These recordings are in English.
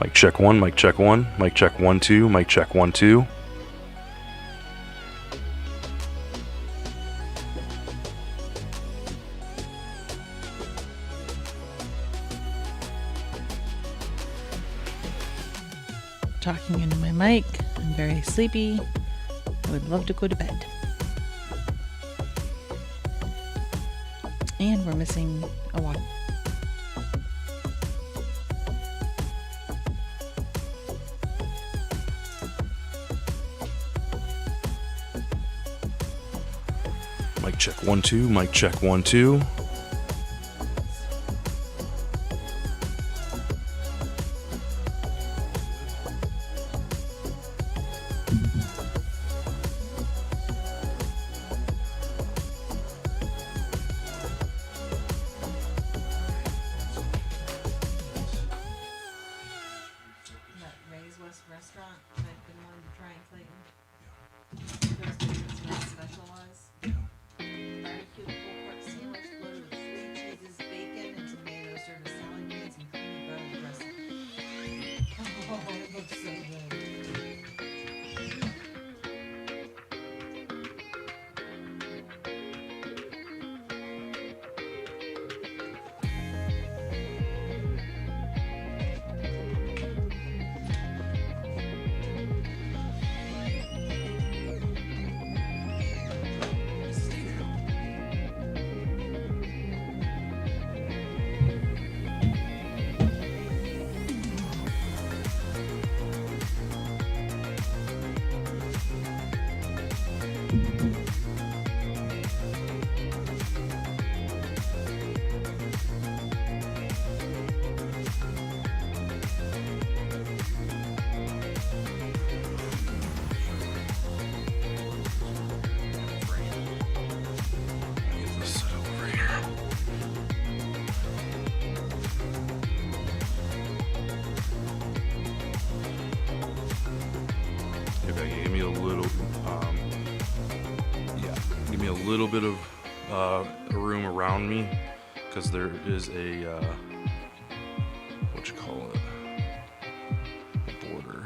Mic check one, mic check one, mic check 1 2, mic check 1 2. Talking into my mic. I'm very sleepy. I would love to go to bed. And we're missing a water. Mic check 1 2, mic check 1 2. Restaurant that I've been wanting to try in Clayton. Those things not specialized. Barbecue pulled pork sandwich loaded with 3 cheeses, bacon, and tomatoes served with salad greens and creamy butter dressing. Oh, it looks so good. Okay, give me a little, give me a little bit of room around me, because there is a, what you call it, a border.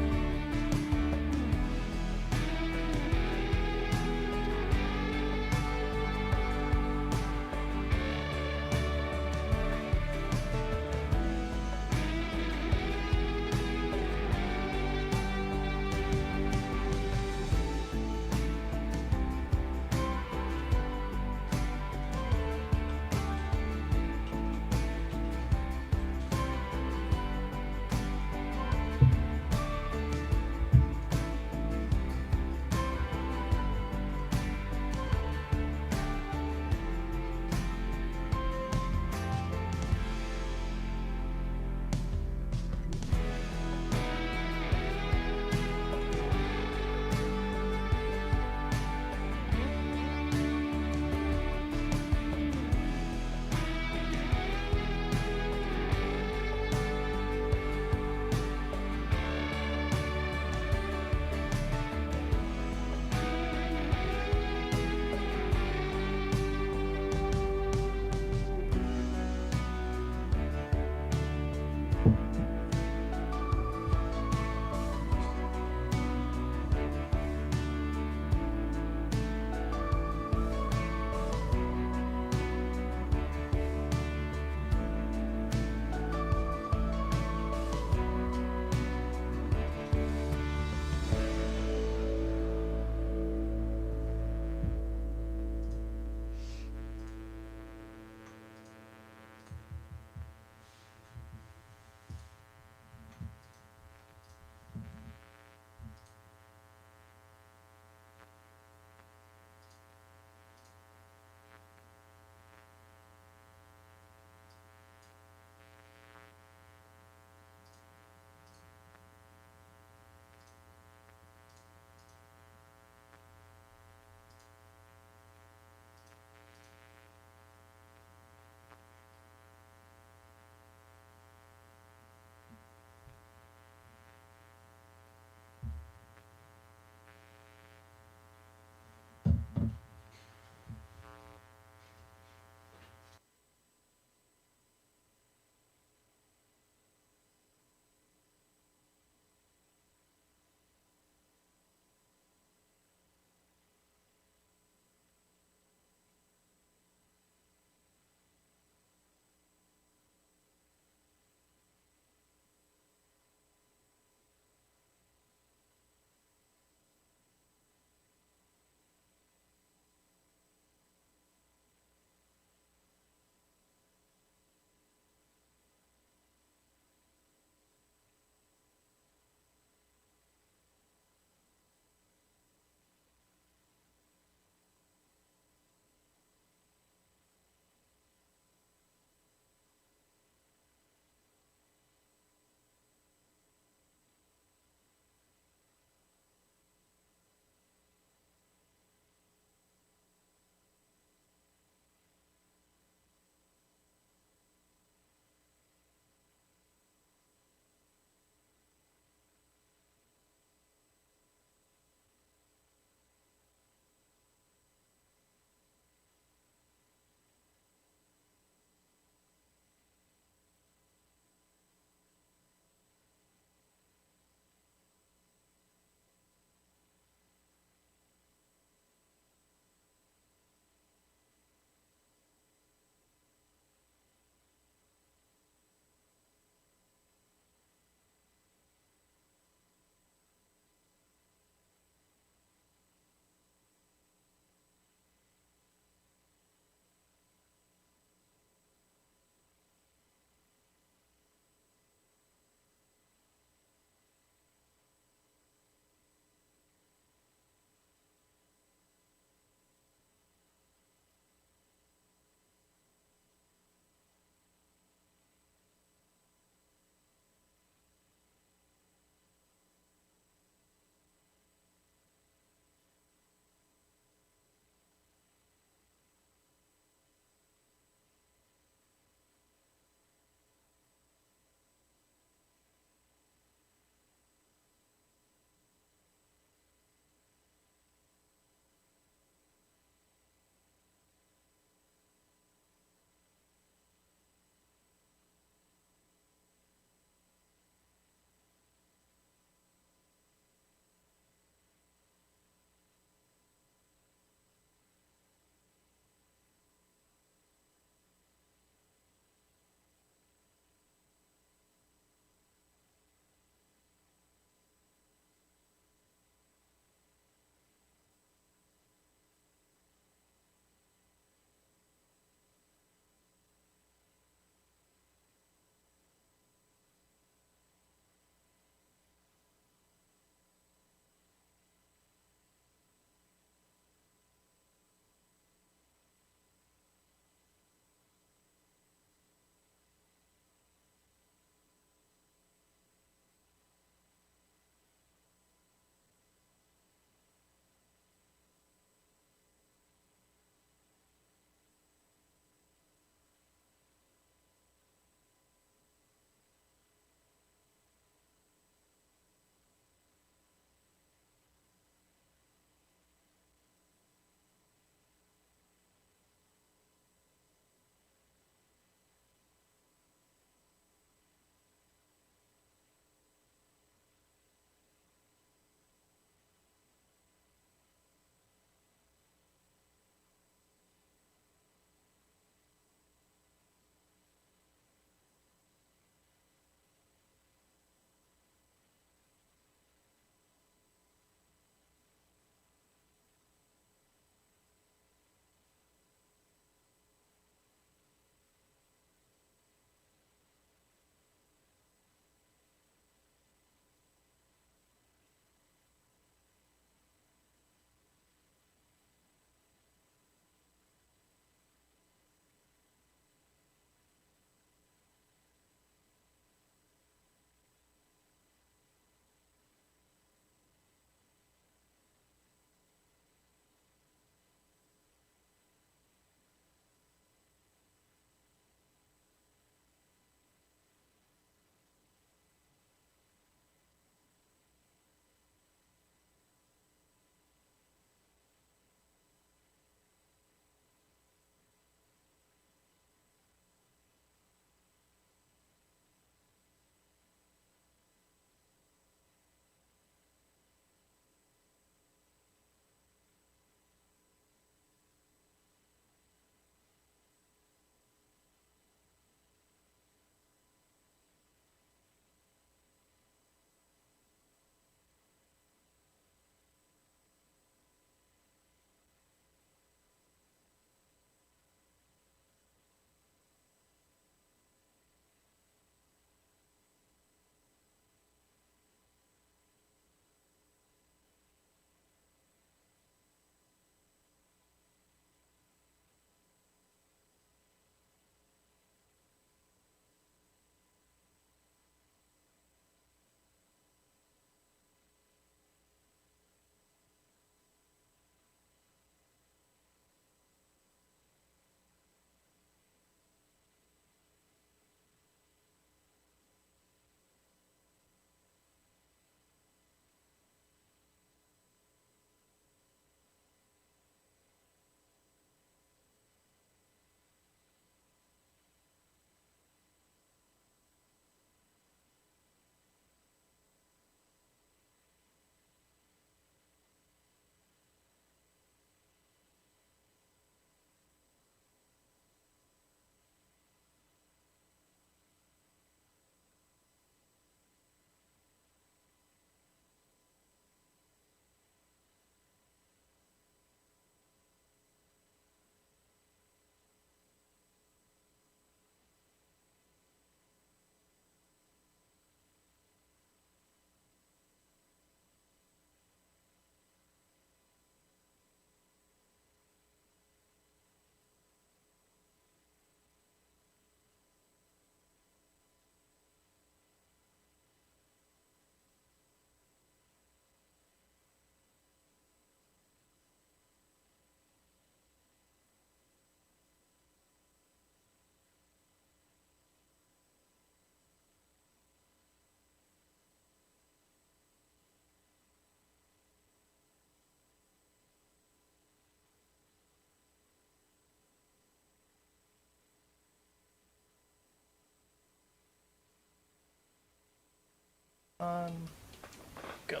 Go.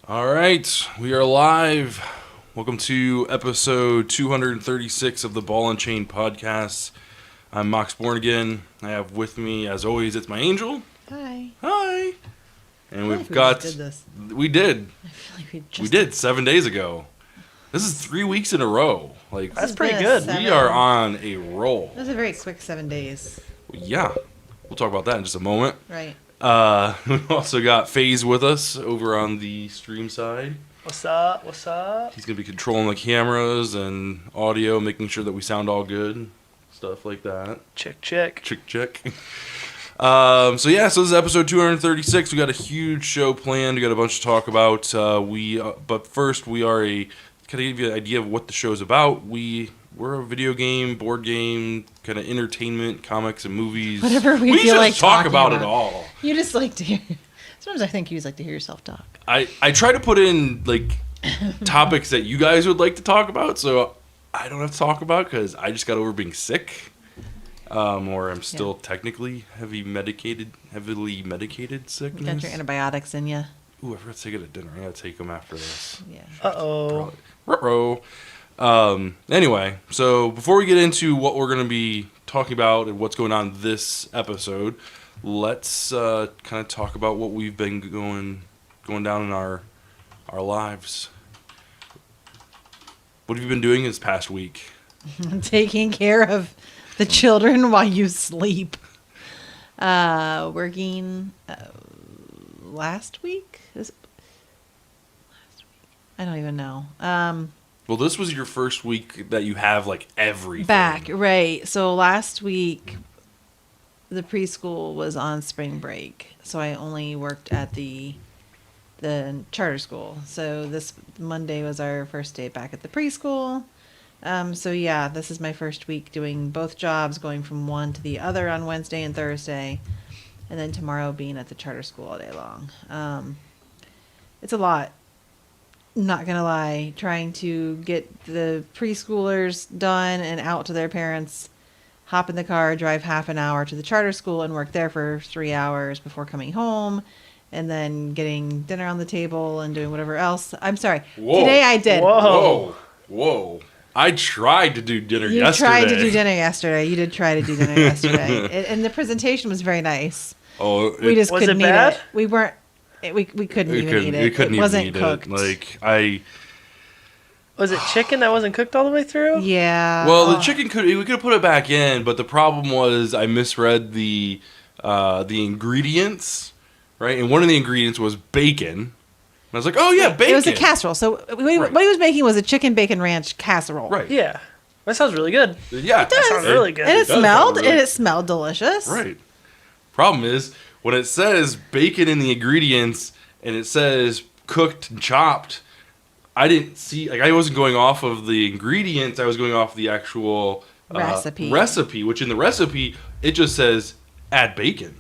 All right, we are live. Welcome to episode 236 of the Ball and Chain podcast. I'm Mox Born-Again. I have with me, as always, it's my angel. Hi. Hi. And I feel we've like we got... just did this. We did. I feel like we just We did 7 days ago. This is 3 weeks in a row. Like, That's is pretty the good. seven- we are on a roll. It was a very quick 7 days. Yeah. We'll talk about that in just a moment. Right. We've also got FaZe with us over on the stream side. What's up? What's up? He's going to be controlling the cameras and audio, making sure that we sound all good. Stuff like that. Check. Check. So this is episode 236. We got a huge show planned. We got a bunch to talk about. But first, we are kind of give you an idea of what the show's about. We're a video game, board game, kind of entertainment, comics and movies. Whatever we feel just like talk talking about it about. all. You just like to hear. Sometimes I think you just like to hear yourself talk. I try to put in like topics that you guys would like to talk about, so I don't have to talk about because I just got over being sick, or I'm still technically heavily medicated sickness. You got your antibiotics in you. Ooh, I forgot to take it at dinner. I gotta take them after this. Yeah. Uh-oh. Ruh-roh. Anyway, so before we get into what we're gonna be talking about and what's going on this episode, let's kind of talk about what we've been going down in our lives. What have you been doing this past week? Taking care of the children while you sleep. Working last week? Last week? I don't even know. Well, this was your first week that you have like everything Back, right. So last week, the preschool was on spring break. So I only worked at the charter school. So this Monday was our first day back at the preschool. This is my first week doing both jobs, going from one to the other on Wednesday and Thursday, and then tomorrow being at the charter school all day long. It's a lot. Not gonna lie, trying to get the preschoolers done and out to their parents, hop in the car, drive half an hour to the charter school and work there for 3 hours before coming home, and then getting dinner on the table and doing whatever else. I'm sorry. Whoa. Today I did. Whoa. I tried to do dinner You yesterday. tried to do dinner yesterday. You did try to do dinner yesterday. And the presentation was very nice. Oh, We just Was couldn't it eat bad? it. We weren't. We couldn't even eat it. We couldn't It even wasn't eat cooked. it. Was it chicken that wasn't cooked all the way through? Yeah. Well, the chicken we could have put it back in, but the problem was I misread the ingredients, right? And one of the ingredients was bacon. And I was like, oh yeah, bacon. It was a casserole. So what he was making was a chicken bacon ranch casserole. Right. Yeah. That sounds really good. Yeah. It That sounds really good. And it does smelled. sound really- And it smelled delicious. Right. Problem is, when it says bacon in the ingredients and it says cooked and chopped, I didn't see, I wasn't going off of the ingredients, I was going off the actual recipe, which in the recipe, it just says add bacon.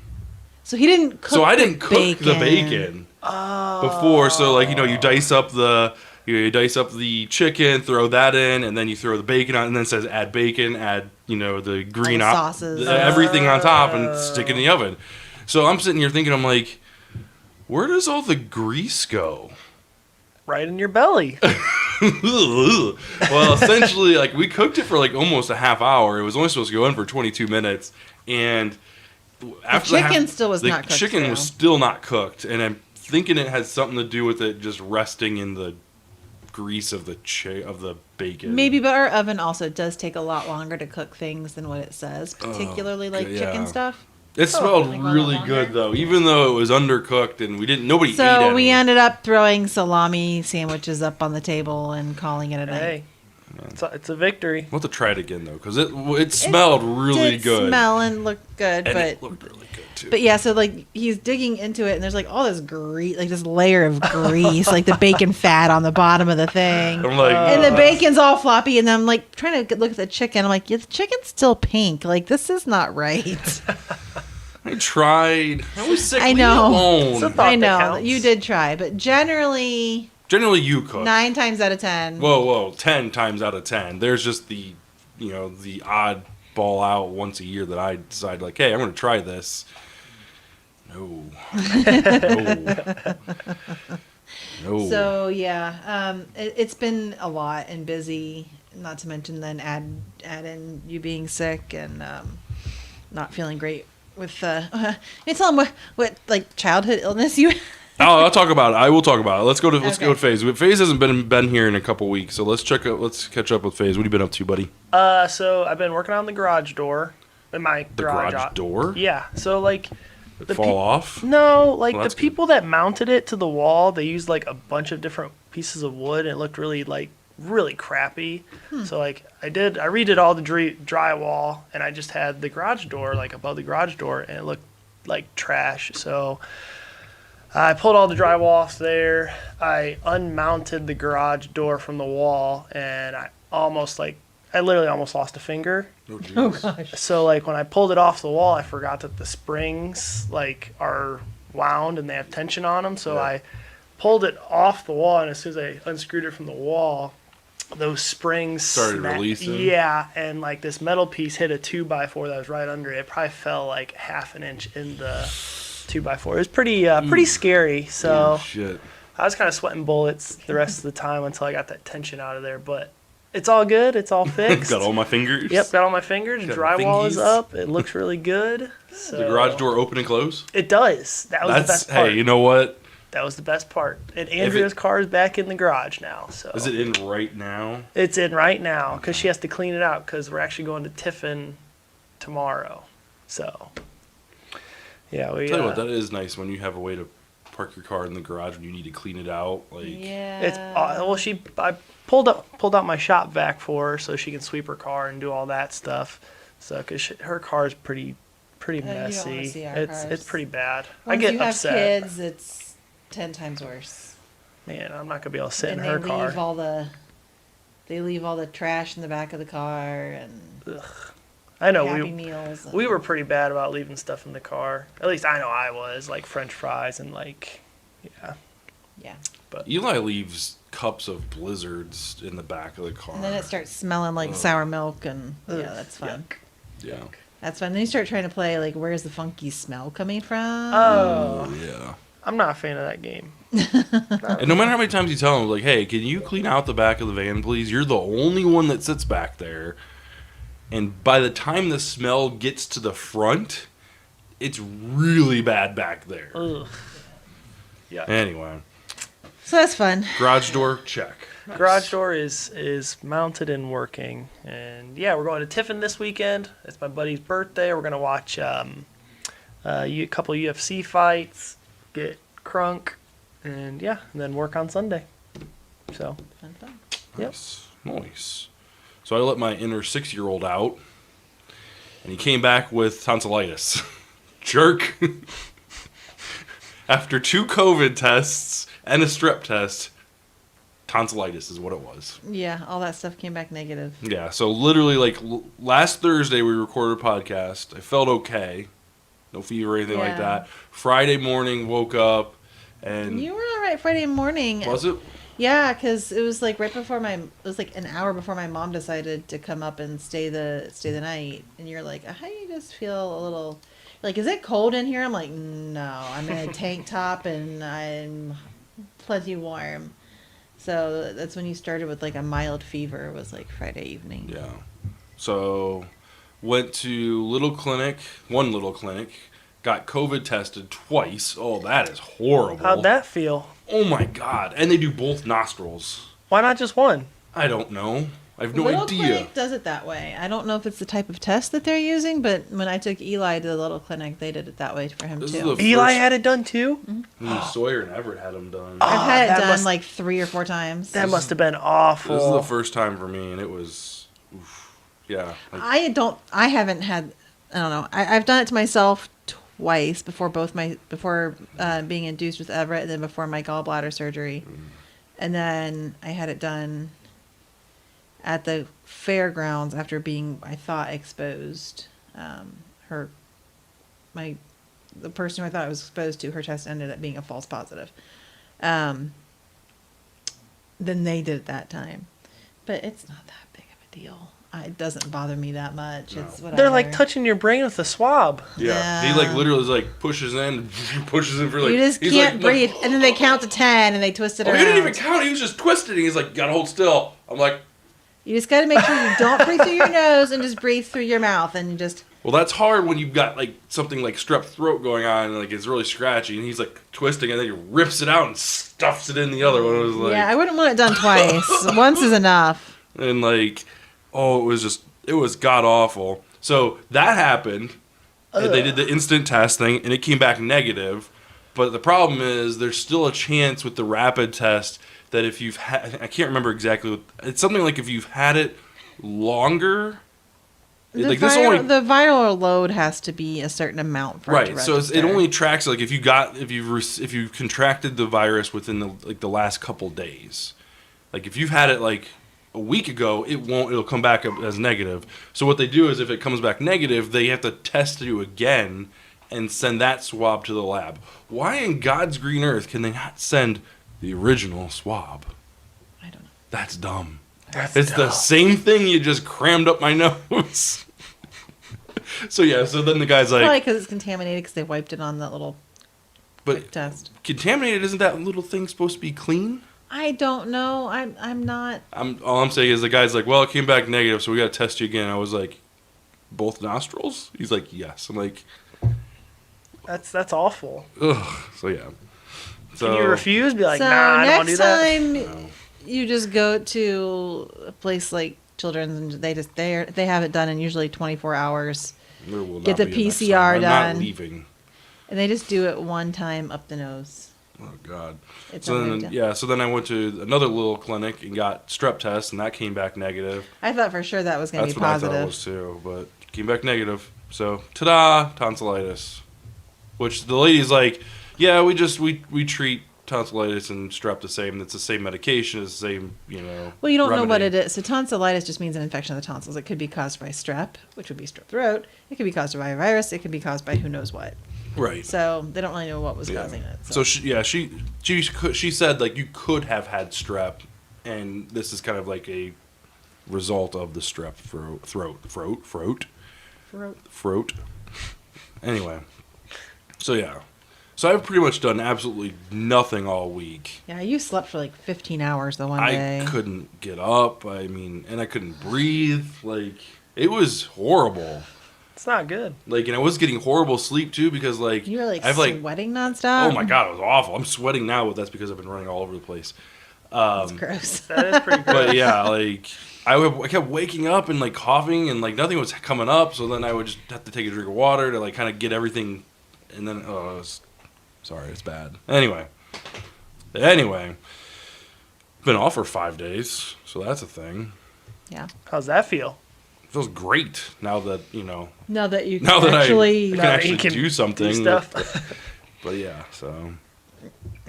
So he didn't cook. So I didn't cook bacon. the bacon before. So you dice up the chicken, throw that in, and then you throw the bacon on, and then it says add bacon, add the green sauces. everything on top, and stick it in the oven. So I'm sitting here thinking, I'm like, where does all the grease go? Right in your belly. Well, essentially, we cooked it for almost a half hour. It was only supposed to go in for 22 minutes, and after chicken still was not cooked. The chicken was still not cooked, and I'm thinking it had something to do with it just resting in the grease of the bacon. Maybe, but our oven also does take a lot longer to cook things than what it says, particularly chicken stuff. It smelled like a lot really longer. good though, even though it was undercooked and nobody ate So any. we ended up throwing salami sandwiches up on the table and calling it a night. Hey. It's a victory. We'll have to try it again though, because it smelled really did good. Smell and look good, And but it looked really good too. But yeah, so he's digging into it, and there's all this grease, this layer of grease, the bacon fat on the bottom of the thing, I'm like, and the bacon's all floppy, and I'm trying to look at the chicken. I'm like, yeah, the chicken's still pink. This is not right. I tried. I was sick. I Leave know. me alone. It's a thought I that know counts. you did try, but generally Generally, you cook. 9 times out of 10. Whoa, 10 times out of 10. There's just the odd ball out once a year that I decide, hey, I'm going to try this. No. No. No. So yeah, it's been a lot and busy. Not to mention then add in you being sick and not feeling great with. You tell them what like childhood illness you. I'll talk about it. I will talk about it. Let's go Okay. with FaZe. FaZe hasn't been here in a couple weeks, so let's catch up with FaZe. What have you been up to, buddy? So I've been working on the garage door. In my The garage door? Yeah. So like Fall off? No, like Well, the that's good. people that mounted it to the wall, they used like a bunch of different pieces of wood, and it looked really crappy. So like I redid all the drywall, and I just had the garage door like above the garage door, and it looked like trash. So I pulled all the drywall off there. I unmounted the garage door from the wall, and I literally almost lost a finger. Oh, Oh jeez. gosh. So like when I pulled it off the wall, I forgot that the springs like are wound and they have tension on them. So Yeah. I pulled it off the wall, and as soon as I unscrewed it from the wall, those springs Started releasing? Yeah, and like this metal piece hit a 2x4 that was right under it. It probably fell like half an inch in the 2x4. It was pretty scary. So Oh, shit. I was kind of sweating bullets the rest of the time until I got that tension out of there. But it's all good. It's all fixed. Got all my fingers? Yep, got all my fingers. Got Drywall is fingies. up. It looks really good. So The garage door open and close? It does. That was the best part. Hey, you know what? That was the best part. And Andrea's car is back in the garage now. So Is it in right now? It's in right now because she has to clean it out because we're actually going to Tiffin tomorrow. So yeah, we. Tell you what, that is nice when you have a way to park your car in the garage when you need to clean it out. Like, Yeah. It's I pulled out my shop vac for her so she can sweep her car and do all that stuff. So because her car is pretty you don't wanna messy. see our It's cars. pretty bad. I Once get you have upset. kids, it's 10 times worse. Man, I'm not gonna be able to sit And in her they car. leave all the trash in the back of the car and I know Happy Meals. we were pretty bad about leaving stuff in the car. At least I know I was, like French fries and like, yeah. yeah. Eli leaves cups of blizzards in the back of the car. And then it starts smelling like Ugh. sour milk and Ugh, yeah, that's fun. Yeah. That's fun. Then you start trying to play like where's the funky smell coming from? Oh, Yeah. I'm not a fan of that game. And no matter how many times you tell them, like, hey, can you clean out the back of the van, please? You're the only one that sits back there. And by the time the smell gets to the front, it's really bad back there. Ugh. Yeah. Anyway, So that's fun. garage door, check. Nice. Garage door is mounted and working, and yeah, we're going to Tiffin this weekend. It's my buddy's birthday. We're gonna watch a couple UFC fights, get crunk, and yeah, and then work on Sunday. So Fun, fun. Yep. Nice. Nice. So I let my inner 6-year-old out, and he came back with tonsillitis. Jerk. After 2 COVID tests and a strep test, tonsillitis is what it was. Yeah, all that stuff came back negative. Yeah, so literally, like, last Thursday we recorded a podcast. I felt okay. No fever or anything like Yeah. that. Friday morning, woke up, and... You were all right Friday morning. Was it? Yeah, because it was like right before it was like an hour before my mom decided to come up and stay the night, and you're like, I just feel a little, like, is it cold in here? I'm like, no, I'm in a tank top and I'm plenty warm. So that's when you started with like a mild fever. Was like Friday evening. Yeah. So, went to one little clinic, got COVID tested twice. Oh, that is horrible. how'd that feel? Oh my god. And they do both nostrils. Why not just one? I don't know. I have no Little idea. Clinic does it that way. I don't know if it's the type of test that they're using, but when I took Eli to the little clinic, they did it that way for him This is too. the Eli first- had it done too. Sawyer and Everett had them done. I've had it that done must- like 3 or 4 times. That must have been awful. This is the first time for me, and it was... Oof. Yeah. Like, I haven't had, I don't know. I've done it to myself twice before being induced with Everett, and then before my gallbladder surgery. And then I had it done at the fairgrounds after being, I thought, exposed. The person who I thought I was exposed to, her test ended up being a false positive. Then they did it that time. But it's not that big of a deal. It doesn't bother me that much. It's whatever. They're like touching your brain with a swab. Yeah. He like literally is like pushes in for like. You just he's can't like, breathe, and then they count to 10, and they twist it Oh, around. he didn't even count. He was just twisting. He's like, gotta hold still. I'm like, You just got to make sure you don't breathe through your nose and just breathe through your mouth, and you just. well, that's hard when you've got like something like strep throat going on, and like it's really scratchy, and he's like twisting, and then he rips it out and stuffs it in the other one. It was like, Yeah, I wouldn't want it done twice. Once is enough. and like, oh, it was god awful. So that happened. And they did the instant test thing, and it came back negative. But the problem is, there's still a chance with the rapid test that if you've had, I can't remember exactly what, it's something like if you've had it longer. The, like the viral load has to be a certain amount for it to right. So register. it only tracks like if you contracted the virus within the last couple days. Like if you've had it like a week ago, it'll come back up as negative. So what they do is if it comes back negative, they have to test you again and send that swab to the lab. Why in God's green earth can they not send the original swab? I don't know. That's dumb. It's The same thing you just crammed up my nose. So then the guy's like, Probably because it's contaminated because they wiped it on that little quick but test. contaminated, isn't that little thing supposed to be clean? I don't know. I'm not. All I'm saying is the guy's like, well, it came back negative, so we got to test you again. I was like, both nostrils? He's like, yes. I'm like, That's awful. ugh. So yeah. So Can you refuse? Be like, So nah, I don't want to do next that. time No. you just go to a place like Children's and they have it done in usually 24 hours, There will Get not the be a next PCR time. I'm done. not leaving. and they just do it one time up the nose. Oh God. It's So not a then, big deal. yeah. So then I went to another little clinic and got strep test, and that came back negative. I thought for sure that was going to That's be what I positive. thought it was too, but came back negative. So ta-da, tonsillitis. Which the lady's like, yeah, we treat tonsillitis and strep the same. It's the same medication. It's the same, Well, you don't know what remedy. it is. So tonsillitis just means an infection of the tonsils. It could be caused by strep, which would be strep throat. It could be caused by a virus. It could be caused by who knows what. Right. So they don't really know what was Yeah. causing it. So she said like you could have had strep, and this is kind of like a result of the strep throat. Anyway, so yeah, so I've pretty much done absolutely nothing all week. Yeah, you slept for like 15 hours the one I day. couldn't get up. I mean, and I couldn't breathe. Like it was horrible. It's not good. Like, and I was getting horrible sleep too because like You were like I've like sweating nonstop. oh my God, it was awful. I'm sweating now, but that's because I've been running all over the place. That's gross. That is pretty good. But yeah, like I kept waking up and like coughing and like nothing was coming up. So then I would just have to take a drink of water to like kind of get everything. And then sorry, it's bad. Anyway, been off for 5 days, so that's a thing. Yeah. How's that feel? It feels great now that Now that you can now that actually. I Now can that you actually can do something. do stuff. But yeah, so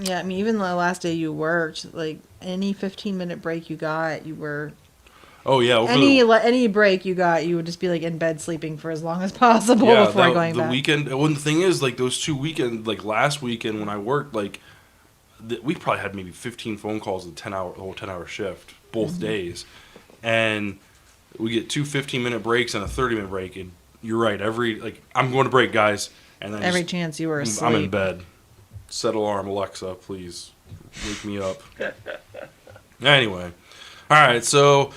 Yeah, I mean, even the last day you worked, like any 15-minute break you got, you were oh yeah, over any break you got, you would just be like in bed sleeping for as long as possible before going the back. weekend. Well, the thing is, like those 2 weekends, like last weekend when I worked, like we probably had maybe 15 phone calls in the whole 10-hour shift both Mm-hmm. days, and we get 2 15-minute breaks and a 30-minute break. And you're right, I'm going to break, guys, and then Every chance you were asleep. I'm in bed. Set alarm, Alexa, please wake me up. Anyway, all right, so.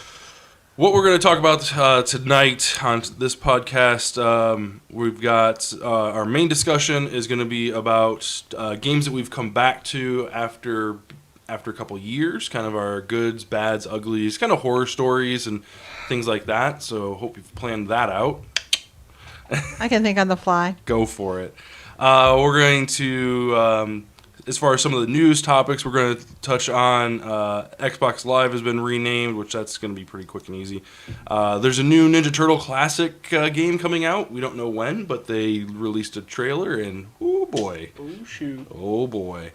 What we're going to talk about tonight on this podcast, we've got our main discussion is going to be about games that we've come back to after a couple years, kind of our goods, bads, uglies, kind of horror stories and things like that. So hope you've planned that out. I can think on the fly. Go for it. We're going to, as far as some of the news topics, we're going to touch on Xbox Live has been renamed, which that's going to be pretty quick and easy. There's a new Ninja Turtle Classic game coming out. We don't know when, but they released a trailer, and oh boy. Oh, shoot. Oh boy.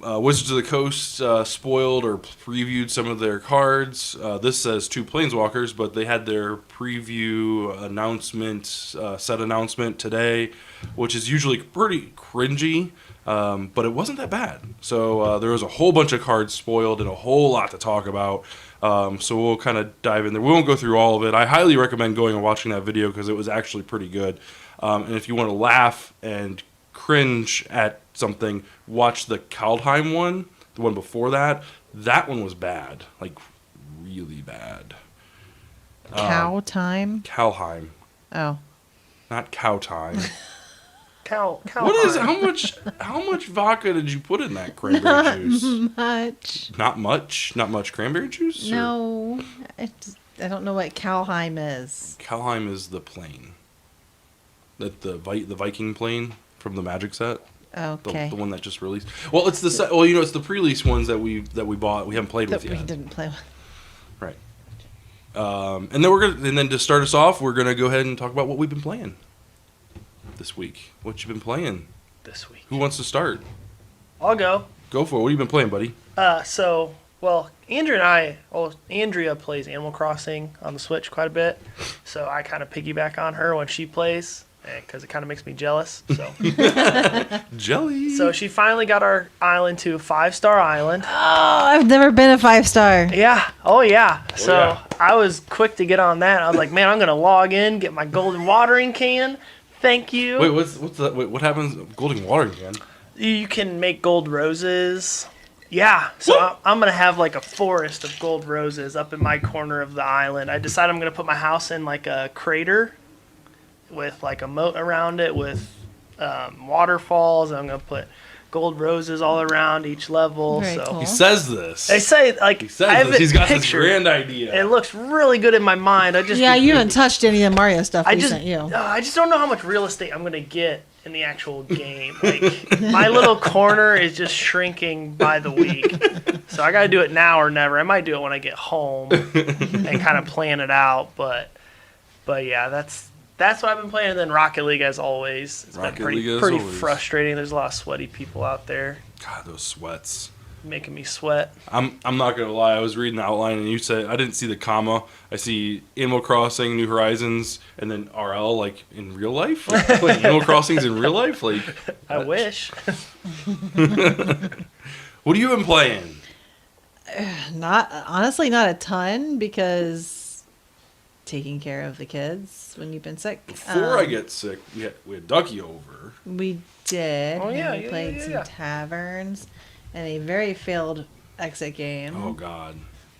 Wizards of the Coast spoiled or previewed some of their cards. This says 2 Planeswalkers, but they had their preview announcement, set announcement today, which is usually pretty cringy. but it wasn't that bad. So there was a whole bunch of cards spoiled and a whole lot to talk about. So we'll kind of dive in there. We won't go through all of it. I highly recommend going and watching that video because it was actually pretty good. And if you want to laugh and cringe at something, watch the Kaldheim one, the one before that. That one was bad, like really bad. Cow time? Kaldheim, Oh. not cow time. Cow. What is how much vodka did you put in that cranberry juice? Much. Not much. Not much cranberry juice. Or- No. I don't know what Kaldheim is. Kaldheim is the plane. That the Viking plane from the Magic set. Okay. The one that just released. Well, it's the set. Well, it's the pre-release ones that we bought. We haven't played That with we yet. didn't play with. Right. And then to start us off, we're gonna go ahead and talk about what we've been playing this week. What you been playing This week. Who wants to start? I'll go. Go for it. What have you been playing, buddy? Andrea plays Animal Crossing on the Switch quite a bit, so I kind of piggyback on her when she plays, because it kind of makes me jealous. So, Jelly. so she finally got our island to 5-star island. Oh, I've never been a 5-star. Yeah. Oh, yeah. So yeah. I was quick to get on that. I was like, man, I'm gonna log in, get my golden watering can. Thank you. Wait, what's that? Wait, what happens? Golden water again? You can make gold roses. Yeah, so I'm going to have like a forest of gold roses up in my corner of the island. I decided I'm going to put my house in like a crater with like a moat around it with waterfalls. I'm going to put gold roses all around each level. Very so cool. He says this. They say like He says I have this. it He's got this pictured. grand idea. It looks really good in my mind. Yeah, you haven't touched any of the Mario stuff we sent you. I just don't know how much real estate I'm gonna get in the actual game. Like my little corner is just shrinking by the week, so I gotta do it now or never. I might do it when I get home and kind of plan it out. But yeah, that's what I've been playing. And then Rocket League as always. It's Rocket been League as pretty always. frustrating. There's a lot of sweaty people out there God, those sweats. making me sweat. I'm not gonna lie. I was reading the outline and you said I didn't see the comma. I see Animal Crossing, New Horizons, and then RL like in real life. Like, playing Animal Crossings in real life. Like I wish. What have you been playing? Honestly, not a ton because taking care of the kids when you've been sick. Before I get sick, we had Ducky over. We did. Oh, yeah, and we yeah, played yeah, some yeah. taverns and a very failed exit game. Oh God,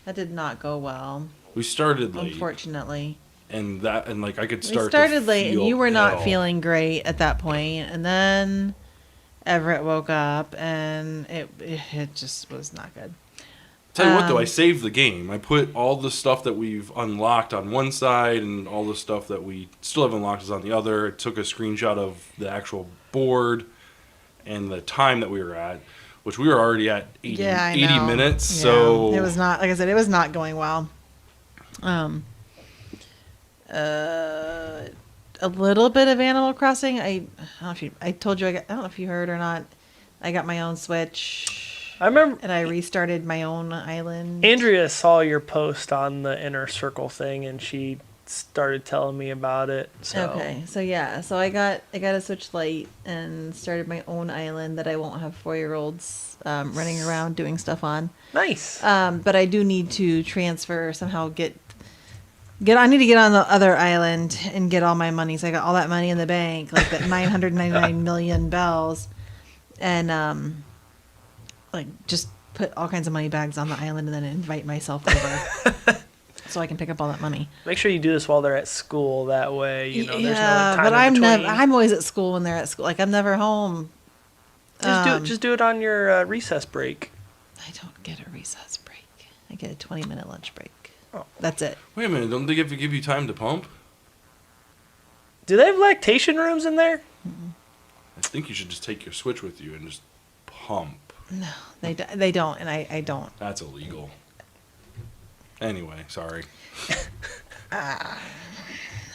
That did not go well, we started late, unfortunately. and like I could We start. started to late and feel you were not ill. feeling great at that point, and then Everett woke up and it just was not good. Tell you what, though, I saved the game. I put all the stuff that we've unlocked on one side, and all the stuff that we still have unlocked is on the other. I took a screenshot of the actual board and the time that we were at, which we were already at 80 know. minutes. Yeah, So it was not, like I said, it was not going well. A little bit of Animal Crossing. I don't know if I told you I don't know if you heard or not. I got my own Switch. I remember And I restarted my own island. Andrea saw your post on the Inner Circle thing, and she started telling me about it. So. Okay, so yeah, so I got a Switch Lite and started my own island that I won't have 4-year-olds running around doing stuff on. Nice. But I do need to transfer somehow. I need to get on the other island and get all my money. So I got all that money in the bank, like that 999 million bells, and like just put all kinds of money bags on the island and then invite myself over. So I can pick up all that money. Make sure you do this while they're at school. That way, there's no time but in between. I'm always at school when they're at school. Like I'm never home. Just do it on your recess break. I don't get a recess break. I get a 20-minute lunch break. Oh. That's it. wait a minute, don't they give you time to pump? Do they have lactation rooms in there? I think you should just take your Switch with you and just pump. No, they don't, and I don't. That's illegal. Anyway, sorry.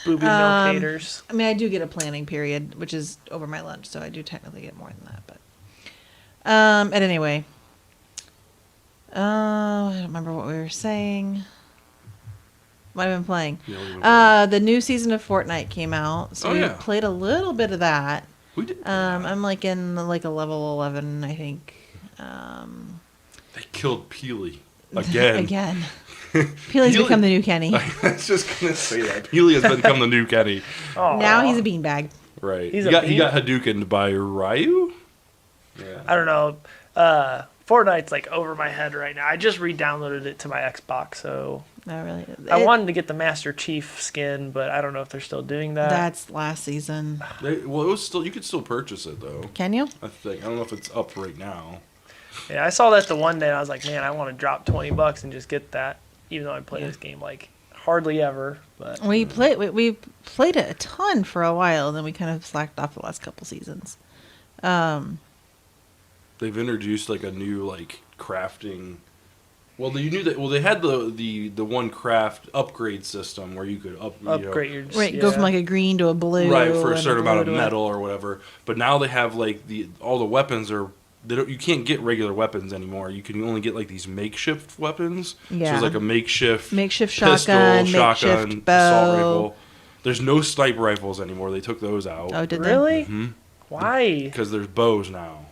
Booby milk haters. I mean, I do get a planning period, which is over my lunch, so I do technically get more than that. But anyway, I don't remember what we were saying. What have I been playing? Yeah, what have you been playing? The new season of Fortnite came out, so Oh, we yeah. played a little bit of that. We did. I'm like in like a level 11, I think. They killed Peely again. Again. Peely's become the new Kenny. I was just gonna say that Peely has become the new Kenny. Oh, Now he's a beanbag. Right. He's he a got bean- Hadoukened by Ryu. Yeah. I don't know. Fortnite's like over my head right now. I just re-downloaded it to my Xbox, so Not really. I wanted to get the Master Chief skin, but I don't know if they're still doing that. That's last season. Well, it was still. You could still purchase it though. Can you? I think. I don't know if it's up right now. Yeah, I saw that the one day, and I was like, man, I want to drop $20 and just get that, even though I play this game like hardly ever. But We played it a ton for a while, and then we kind of slacked off the last couple seasons. They've introduced like a new like crafting. Well, you knew that. Well, they had the one craft upgrade system where you could upgrade your Right, go from like a green to a blue. right for a and certain amount of blue to metal or whatever. But now they have like all the weapons are. You can't get regular weapons anymore. You can only get like these makeshift weapons. So Yeah. it's like a makeshift Makeshift pistol, shotgun, shotgun, makeshift assault bow. rifle. There's no sniper rifles anymore. They took those out. Oh, did Really? Mhm. Why? Because there's bows now.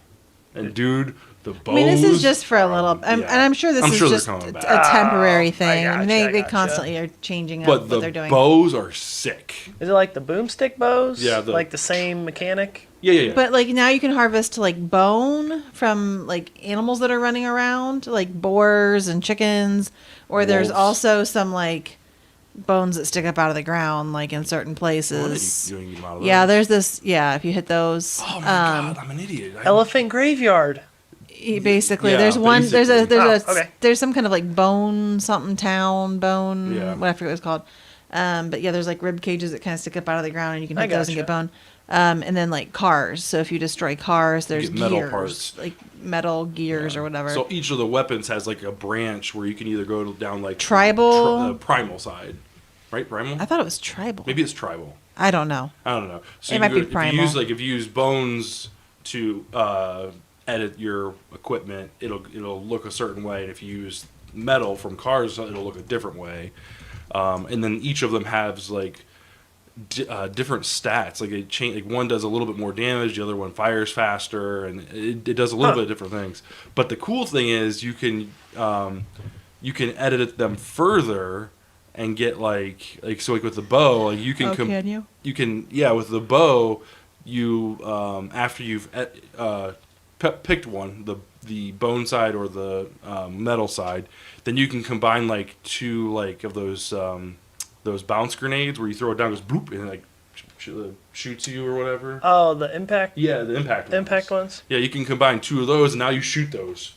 And dude, the bows. I mean, this is just for a little, yeah. and I'm sure this I'm is sure they're just coming a back. temporary thing. I mean, gotcha, I they gotcha. constantly are changing up But what the they're doing. bows are sick. Is it like the boomstick bows? Yeah, like the same mechanic. Yeah. But like now you can harvest like bone from like animals that are running around, like boars and chickens, or there's Wolves. also some like bones that stick up out of the ground, like in certain What, places. you can get them out of Yeah, those? there's this. Yeah, if you hit those, Oh my god, I'm an idiot. Elephant graveyard. basically Yeah, there's one. There's a Oh, okay. there's some kind of like bone something town bone. Yeah. What I forget what it's called. But yeah, there's like rib cages that kind of stick up out of the ground, and you can I hit those and gotcha. get bone. And then like cars. So if you destroy cars, there's get metal gears, parts. like metal gears or whatever. So each of the weapons has like a branch where you can either go down like Tribal? the primal side, right? Primal. I thought it was tribal. Maybe it's tribal. I don't know. I don't know. So It you might go, be if you primal. use if you use bones to edit your equipment, it'll look a certain way, and if you use metal from cars, it'll look a different way. And then each of them has like different stats. Like like one does a little bit more damage, the other one fires faster, and it does a little bit of different things. But the cool thing is you can edit them further and get like so like with the bow, like you can Oh, can you? you can with the bow you after you've picked one, the bone side or the metal side, then you can combine like two like of those bounce grenades where you throw it down, it goes bloop, and it like shoots you or whatever. Oh, the impact. Yeah, the impact ones. Yeah, you can combine two of those, and now you shoot those.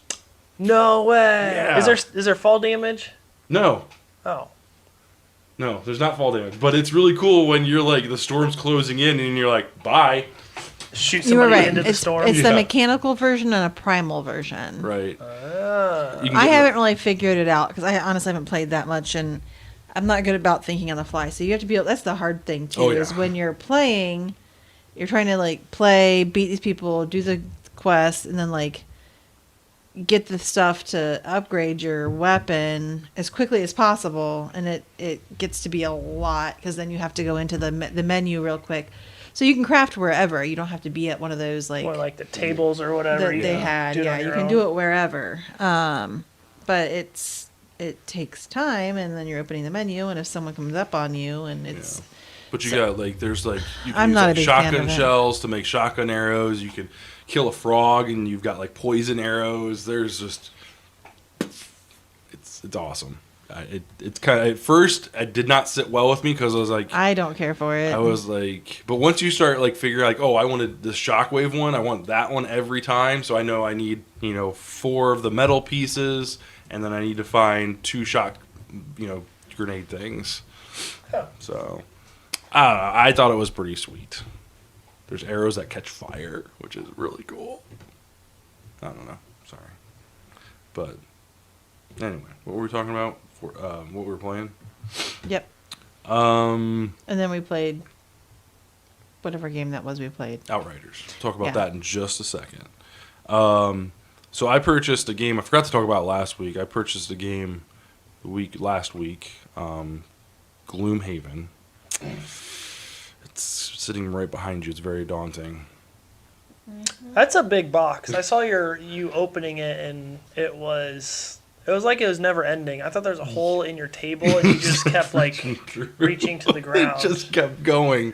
No way. Yeah. Is there fall damage? No, Oh. there's not fall damage, but it's really cool when you're like the storm's closing in, and you're like, bye. Shoot You were somebody right. into the It's storm. the Yeah. mechanical version and a primal version. Right. Ah. You can I get haven't really figured it out because I honestly haven't played that much, and I'm not good about thinking on the fly. So you have to be. That's the hard thing too. Oh, yeah. Is when you're playing, you're trying to like play, beat these people, do the quest, and then like get the stuff to upgrade your weapon as quickly as possible, and it gets to be a lot because then you have to go into the menu real quick. So you can craft wherever. You don't have to be at one of those like Or like the tables or whatever. that you they can had. do it Yeah, on you your can own. do it wherever. But it takes time, and then you're opening the menu, and if someone comes up on you, and it's But you got like there's like you can I'm use not a like big fan shotgun of it. shells to make shotgun arrows. You can kill a frog and you've got like poison arrows. There's just it's awesome. It's kind of at first it did not sit well with me because I was like I don't care for it. I was like, but once you start like figuring like, oh, I wanted this shockwave one, I want that one every time, so I know I need 4 of the metal pieces, and then I need to find 2 shock grenade things. Huh. So I don't know. I thought it was pretty sweet. There's arrows that catch fire, which is really cool. I don't know. Sorry, but anyway, what were we talking about? What we were playing? Yep. Um. And then we played whatever game that was we played. Outriders. Talk about Yeah. that in just a second. So I purchased a game. I forgot to talk about it last week. I purchased a game last week. Gloomhaven. It's sitting right behind you. It's very daunting. That's a big box. I saw you opening it, and it was like it was never ending. I thought there was a hole in your table, and you just kept like reaching to the ground. It just kept going.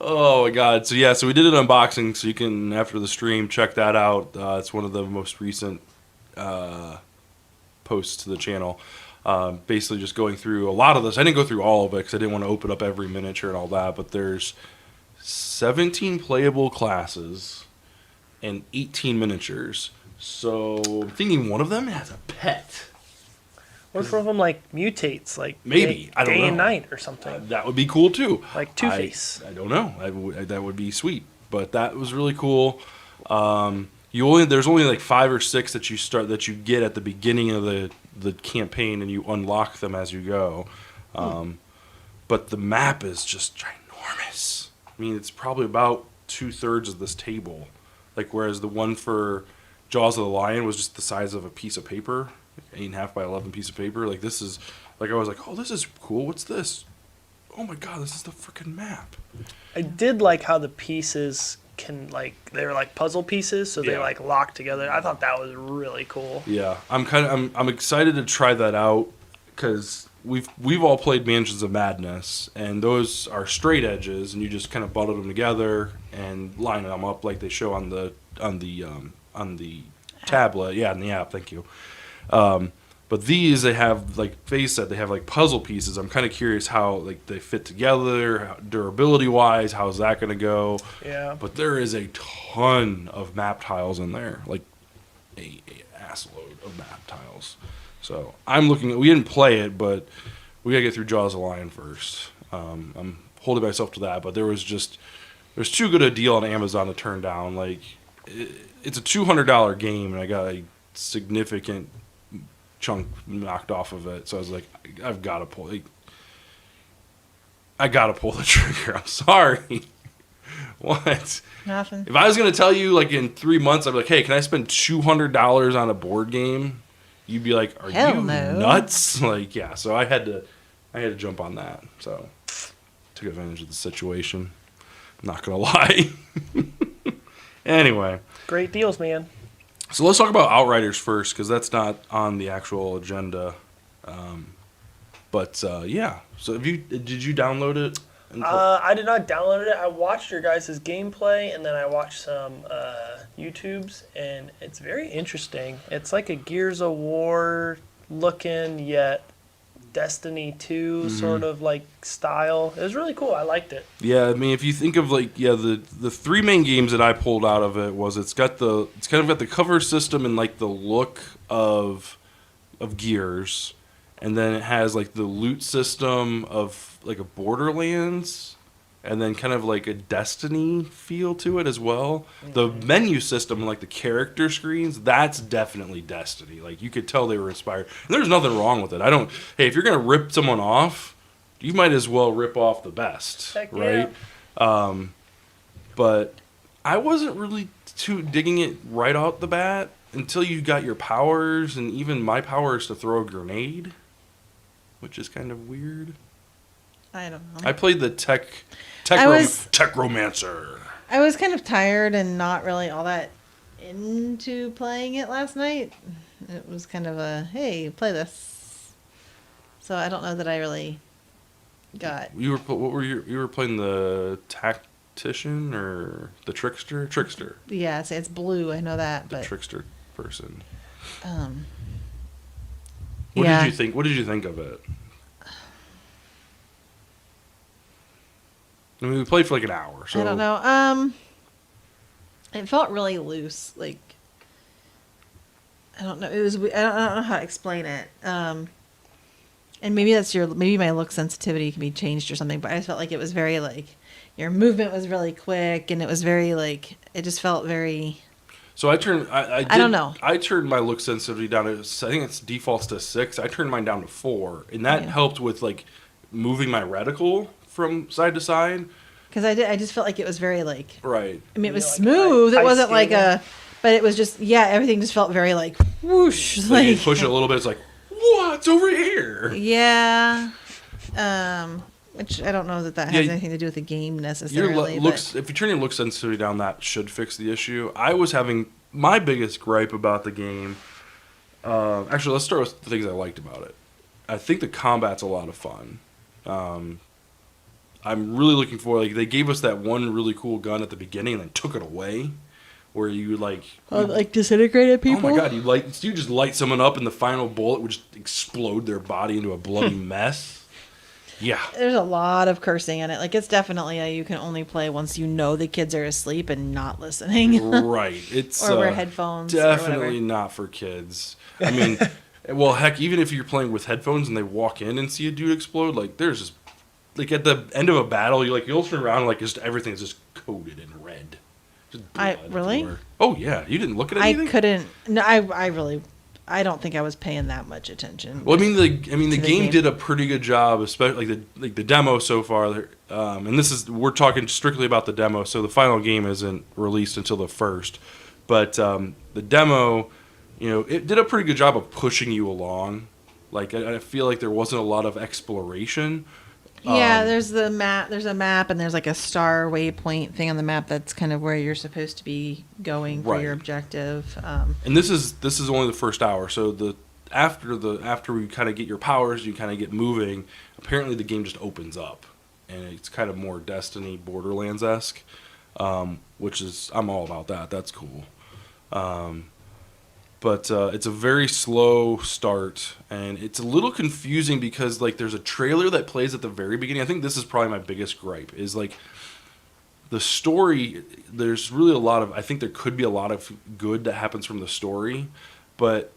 Oh my god! So yeah, so we did an unboxing. So you can, after the stream, check that out. It's one of the most recent posts to the channel. Basically, just going through a lot of this. I didn't go through all of it because I didn't want to open up every miniature and all that. But there's 17 playable classes and 18 miniatures. So I'm thinking one of them has a pet. What if one of them like mutates, like Maybe. I don't day know. and night or something, That would be cool too. like Two-Face? I don't know. That would be sweet. But that was really cool. There's only like 5 or 6 that you get at the beginning of the campaign, and you unlock them as you go. But the map is just ginormous. I mean, it's probably about 2/3 of this table. Like, whereas the one for Jaws of the Lion was just the size of a piece of paper, like 8.5 by 11 piece of paper. Like, this is, like, I was like, oh, this is cool. What's this? Oh my god, this is the freaking map. I did like how the pieces can they were like puzzle pieces, so they Yeah. like lock together. I thought that was really cool. Yeah, I'm excited to try that out because we've all played Mansions of Madness, and those are straight edges, and you just kind of bundle them together and line them up like they show on the tablet. Yeah, in the app. Thank you. But these, they have, like Faye said, they have like puzzle pieces. I'm kind of curious how like they fit together, durability wise. How's that going to go? Yeah. But there is a ton of map tiles in there, like a assload of map tiles. So I'm looking at, we didn't play it, but we gotta get through Jaws of the Lion first. I'm holding myself to that, but there's too good a deal on Amazon to turn down. Like, it's a $200 game, and I got a significant chunk knocked off of it. So I was like, I've got to pull. I got to pull the trigger. I'm sorry. What? Nothing. If I was gonna tell you, like, in 3 months, I'd be like, hey, can I spend $200 on a board game? You'd be like, are Hell you no. nuts? Like, yeah. So I had to jump on that. So took advantage of the situation. Not gonna lie. Anyway, Great deals, man. so let's talk about Outriders first, because that's not on the actual agenda. Yeah. So did you download it? And I did not download it. I watched your guys' gameplay, and then I watched some YouTubes, and it's very interesting. It's like a Gears of War looking, yet Destiny 2 sort of like style. It was really cool. I liked it. Yeah, I mean, if you think of like, yeah, the 3 main games that I pulled out of it was it's kind of got the cover system and like the look of Gears, and then it has like the loot system of like a Borderlands, and then kind of like a Destiny feel to it as well. The menu system and like the character screens, that's definitely Destiny. Like, you could tell they were inspired. And there's nothing wrong with it. Hey, if you're gonna rip someone off, you might as well rip off the best, Heck yeah. right? But I wasn't really too digging it right out the bat until you got your powers, and even my power is to throw a grenade, which is kind of weird. I don't know. I played the Tech Romancer. I was kind of tired and not really all that into playing it last night. It was kind of a, hey, play this. So I don't know that I really got. You were playing the Tactician or the Trickster? Trickster. Yeah, it's blue. I know that, The but Trickster person. What yeah. did you think? What did you think of it? I mean, we played for like an hour. So I don't know. It felt really loose. Like, I don't know. It was. I don't know how to explain it. And maybe maybe my look sensitivity can be changed or something. But I just felt like it was very like your movement was really quick, and it was very like it just felt very. So I turned. I don't know. I turned my look sensitivity down to. I think it's defaults to 6. I turned mine down to 4, and that helped with like moving my reticle from side to side. Because I just felt like it was very like. Right. I mean, it was like smooth. It ice wasn't like skating. but it was just everything just felt very like whoosh. So you push it a little bit. It's like, what's over here? Yeah. which I don't know that Yeah, has anything to do with the game Your necessarily. looks, if you turn your look sensitivity down, that should fix the issue. I was having my biggest gripe about the game. Actually, let's start with the things I liked about it. I think the combat's a lot of fun. I'm really looking for, like, they gave us that one really cool gun at the beginning and then took it away, where you like disintegrated people. Oh my god, you just light someone up and the final bullet would just explode their body into a bloody mess. Yeah. There's a lot of cursing in it. Like, it's definitely you can only play once you know the kids are asleep and not listening. Right. It's or wear headphones. Definitely not for kids. I mean, well, heck, even if you're playing with headphones and they walk in and see a dude explode, like, there's just, like, at the end of a battle, you'll turn around and, like, just everything's just coated in red. Just blood really? everywhere. Oh yeah, you didn't look at anything. I couldn't. No, I don't think I was paying that much attention. Well, the game game. did a pretty good job, especially like the demo so far. And we're talking strictly about the demo, so the final game isn't released until the 1st. But the demo, it did a pretty good job of pushing you along. Like, I feel like there wasn't a lot of exploration. Yeah, there's the map. There's a map, and there's like a star waypoint thing on the map. That's kind of where you're supposed to be going for your objective. And this is only the first hour. So after we kind of get your powers, you kind of get moving. Apparently, the game just opens up, and it's kind of more Destiny, Borderlands-esque, which is, I'm all about that. That's cool. But it's a very slow start, and it's a little confusing because, like, there's a trailer that plays at the very beginning. I think this is probably my biggest gripe, is, like, the story. There's really I think there could be a lot of good that happens from the story, but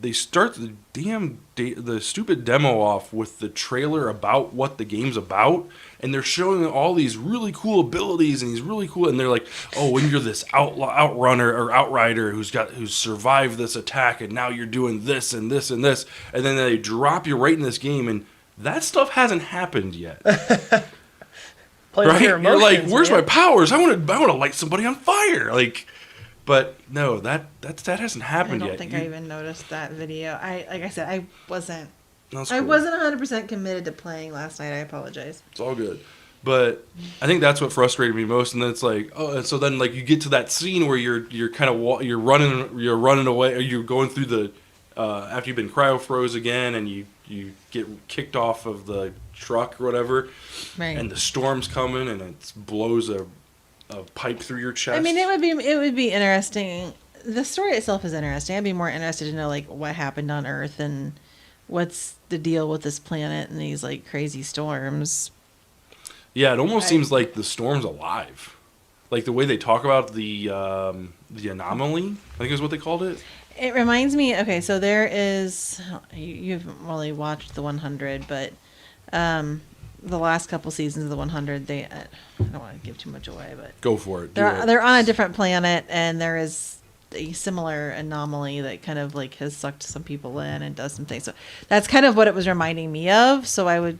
they start the stupid demo off with the trailer about what the game's about, and they're showing all these really cool abilities and and they're like, oh, when you're this outrunner or outrider who's survived this attack, and now you're doing this and this and this, and then they drop you right in this game, and that stuff hasn't happened yet. Right? You're like, where's my powers? I want to light somebody on fire, like. But no, that hasn't happened yet. I don't think I even noticed that video. Like I said, I wasn't. That's I cool. wasn't 100% committed to playing last night. I apologize. It's all good. But I think that's what frustrated me most. And then it's like, oh, and so then, like, you get to that scene where you're kind of you're running away, or you're going through the after you've been cryo froze again, and you get kicked off of the truck or whatever, right? And the storm's coming, and it blows a pipe through your chest. I mean, it would be interesting. The story itself is interesting. I'd be more interested to know, like, what happened on Earth and what's the deal with this planet and these, like, crazy storms. Yeah, it almost seems like the storm's alive. Like, the way they talk about the anomaly, I think is what they called it. It reminds me. Okay, so there is. You haven't really watched the 100, but the last couple seasons of the 100, I don't want to give too much away, but go for it. They're on a different planet, and there is a similar anomaly that kind of, like, has sucked some people in and does some things. So that's kind of what it was reminding me of. So I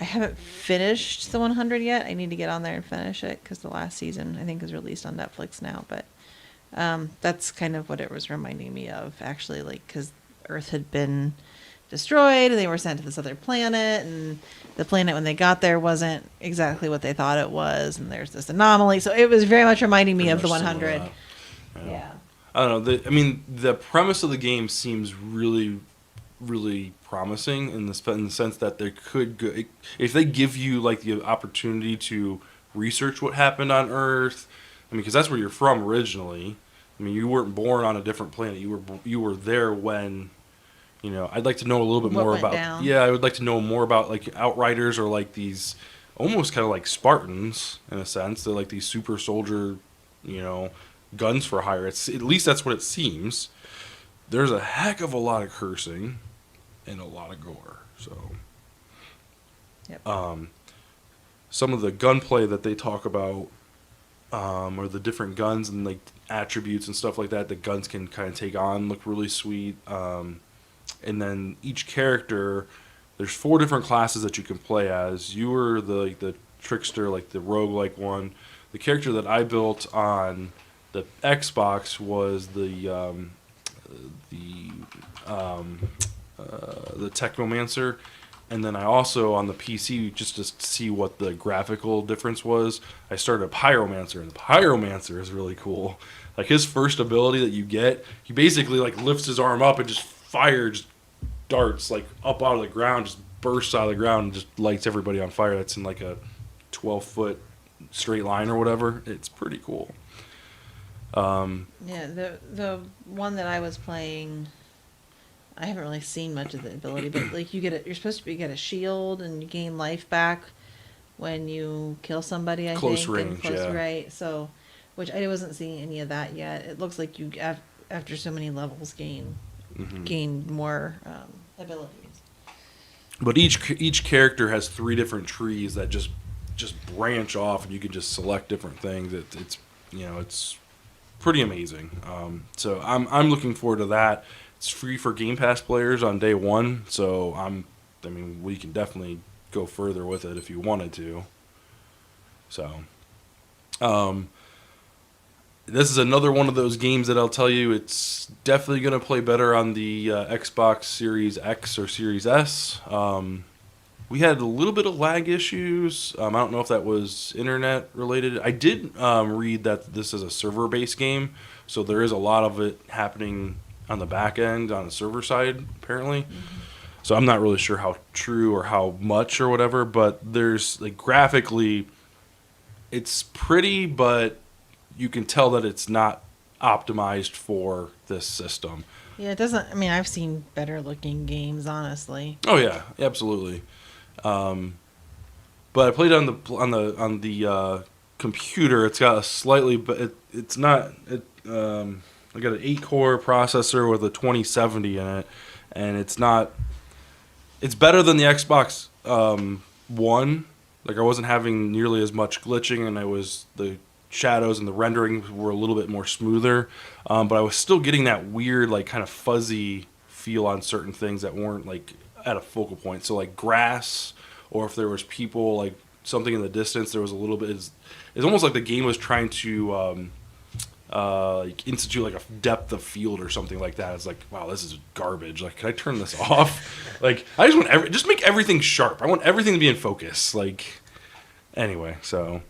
haven't finished the 100 yet. I need to get on there and finish it because the last season, I think, is released on Netflix now. But that's kind of what it was reminding me of, actually, like, because Earth had been destroyed and they were sent to this other planet, and the planet when they got there wasn't exactly what they thought it was, and there's this anomaly. So it was very much reminding me of the 100. Yeah. I don't know. The premise of the game seems really, really promising in the sense that there could go, if they give you, like, the opportunity to research what happened on Earth. I mean, because that's where you're from originally. I mean, you weren't born on a different planet. You were there when. I'd like to know a little bit more about. Down. Yeah, I would like to know more about, like, Outriders, or, like, these almost kind of like Spartans in a sense. They're like these super soldier, guns for hire. At least that's what it seems. There's a heck of a lot of cursing and a lot of gore. So, yep. Some of the gunplay that they talk about, or the different guns and, like, attributes and stuff like that guns can kind of take on, look really sweet. And then each character, there's 4 different classes that you can play as. You were the trickster, like the rogue-like one. The character that I built on the Xbox was the technomancer, And then I also, on the PC, just to see what the graphical difference was, I started a Pyromancer, and the Pyromancer is really cool. Like, his first ability that you get, he basically, like, lifts his arm up and just fires darts, like, up out of the ground, just bursts out of the ground and just lights everybody on fire. That's in, like, a 12-foot straight line or whatever. It's pretty cool. Yeah, the one that I was playing, I haven't really seen much of the ability, but like you're supposed to get a shield and you gain life back when you kill somebody. Close think range, yeah. right. So, which I wasn't seeing any of that yet. It looks like you after so many levels gain more abilities. But each character has 3 different trees that just branch off, and you can just select different things. It's pretty amazing. So I'm looking forward to that. It's free for Game Pass players on day 1, so we can definitely go further with it if you wanted to. So, this is another one of those games that I'll tell you it's definitely going to play better on the Xbox Series X or Series S. We had a little bit of lag issues. I don't know if that was internet related. I did read that this is a server-based game, so there is a lot of it happening on the back end, on the server side, apparently. So I'm not really sure how true or how much or whatever, but there's, like, graphically, it's pretty, but you can tell that it's not optimized for this system. Yeah, it doesn't. I mean, I've seen better looking games, honestly. Oh yeah, absolutely. But I played on the computer. It's got a slightly, but it's not. I got an 8-core processor with a 2070 in it, and it's not. It's better than the Xbox One. Like, I wasn't having nearly as much glitching, and the shadows and the rendering were a little bit more smoother. But I was still getting that weird, like, kind of fuzzy feel on certain things that weren't, like, at a focal point. So, like, grass, or if there was people, like, something in the distance, there was a little bit. It's almost like the game was trying to like institute like a depth of field or something like that. It's like, wow, this is garbage. Like, can I turn this off? Like, I just want just make everything sharp. I want everything to be in focus. Like, anyway, so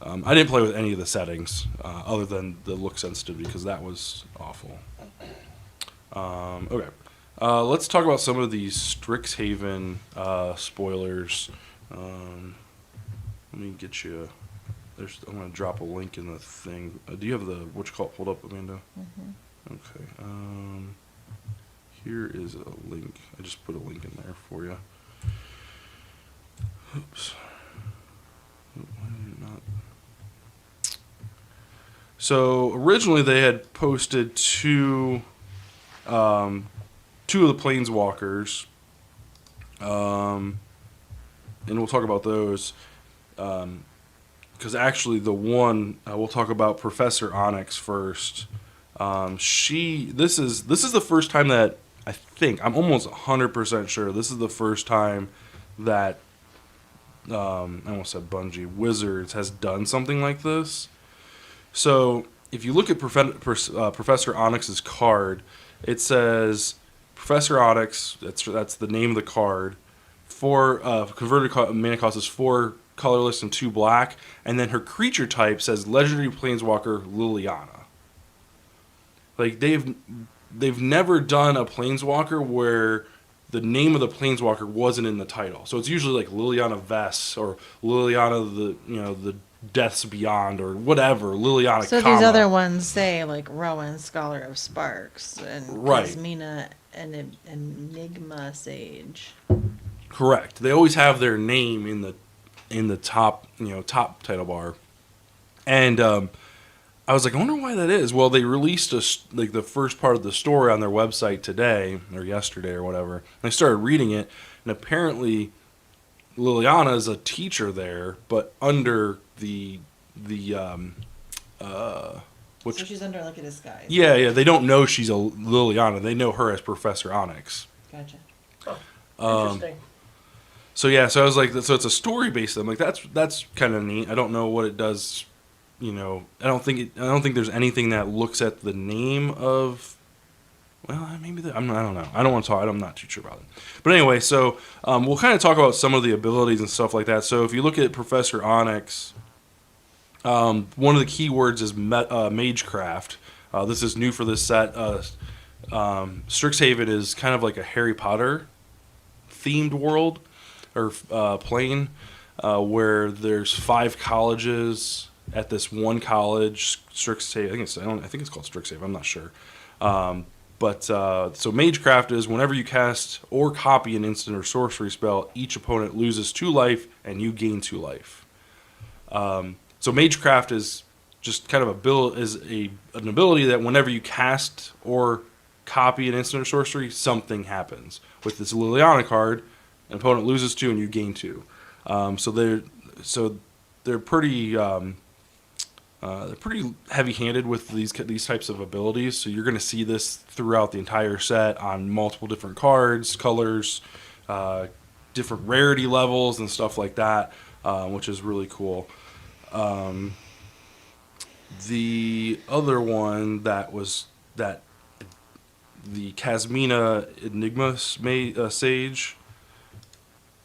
I didn't play with any of the settings other than the look sensitivity because that was awful. Okay, let's talk about some of these Strixhaven spoilers. Let me get you. I'm going to drop a link in the thing. Do you have the what you call it pulled up, Amanda? Mm-hmm. Okay. Here is a link. I just put a link in there for you. Oops. Why did it not? So originally they had posted two of the Planeswalkers, and we'll talk about those. Because actually the one we'll talk about Professor Onyx first. This is the first time that I think I'm almost 100% sure this is the first time that I almost said Bungie Wizards has done something like this. So if you look at Professor Onyx's card, it says Professor Onyx. That's the name of the card. Converted mana cost is 4 colorless and 2 black, and then her creature type says Legendary Planeswalker Liliana. Like, they've never done a Planeswalker where the name of the Planeswalker wasn't in the title. So it's usually like Liliana Vess or Liliana the Deaths Beyond or whatever, Liliana. So these other ones say like Rowan, Scholar of Sparks, and Kazmina, and Enigma Sage. Correct. They always have their name in the top title bar, and I was like, I wonder why that is. Well, they released the first part of the story on their website today or yesterday or whatever. And I started reading it, and apparently Liliana is a teacher there, but under the so she's under like a disguise. Yeah. They don't know she's a Liliana. They know her as Professor Onyx. Gotcha. Interesting. So I was like, so it's a story based. I'm like, that's kind of neat. I don't know what it does. I don't think there's anything that looks at the name of Well, maybe I don't know. I don't want to talk. I'm not too sure about it. But anyway, so we'll kind of talk about some of the abilities and stuff like that. So if you look at Professor Onyx, one of the keywords is Magecraft. This is new for this set. Strixhaven is kind of like a Harry Potter themed world or plane where there's 5 colleges at this one college. Strixhaven. I think it's called Strixhaven. I'm not sure. So Magecraft is whenever you cast or copy an instant or sorcery spell, each opponent loses 2 life and you gain 2 life. So Magecraft is just kind of an ability that whenever you cast or copy an instant or sorcery, something happens. With this Liliana card, an opponent loses 2 and you gain 2. They're pretty heavy-handed with these types of abilities. So you're going to see this throughout the entire set on multiple different cards, colors, different rarity levels, and stuff like that, which is really cool. The other one the Casmina Enigma Sage.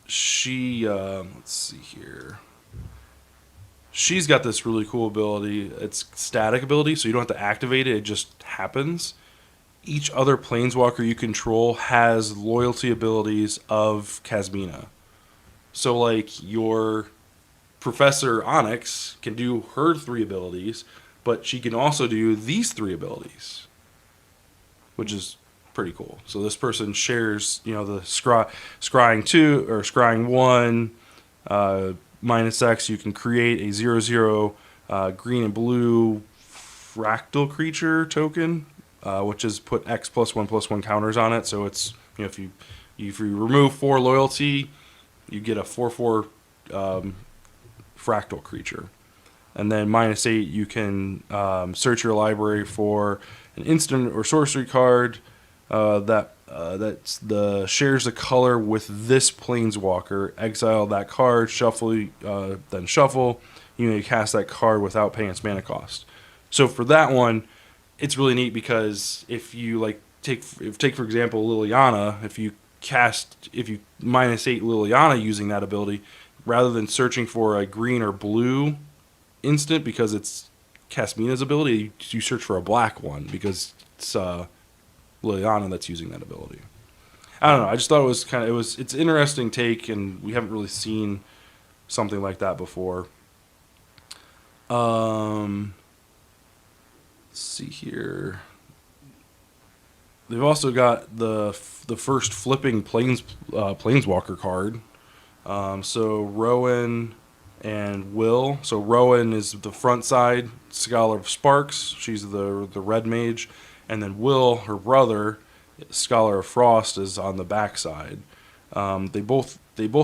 She let's see here. She's got this really cool ability. It's static ability, so you don't have to activate it. It just happens. Each other planeswalker you control has loyalty abilities of Casmina. So, like, your Professor Onyx can do her 3 abilities, but she can also do these 3 abilities, which is pretty cool. So this person shares, the scrying 2 or scrying 1, -X. You can create a 0/0 green and blue fractal creature token, which is put X +1/+1 counters on it. So it's if you remove 4 loyalty, you get a 4/4 fractal creature. And then -8, you can search your library for an instant or sorcery card that shares the color with this planeswalker. Exile that card, then shuffle. You may cast that card without paying its mana cost. So for that one, it's really neat because if you take for example Liliana, if you -8 Liliana using that ability, rather than searching for a green or blue instant because it's Casmina's ability, you search for a black one because it's Liliana that's using that ability. I don't know. I just thought it's an interesting take, and we haven't really seen something like that before. Let's see here. They've also got the first flipping planeswalker card. So Rowan and Will. So Rowan is the front side, Scholar of Sparks. She's the red mage. And then Will, her brother, Scholar of Frost, is on the back side. They both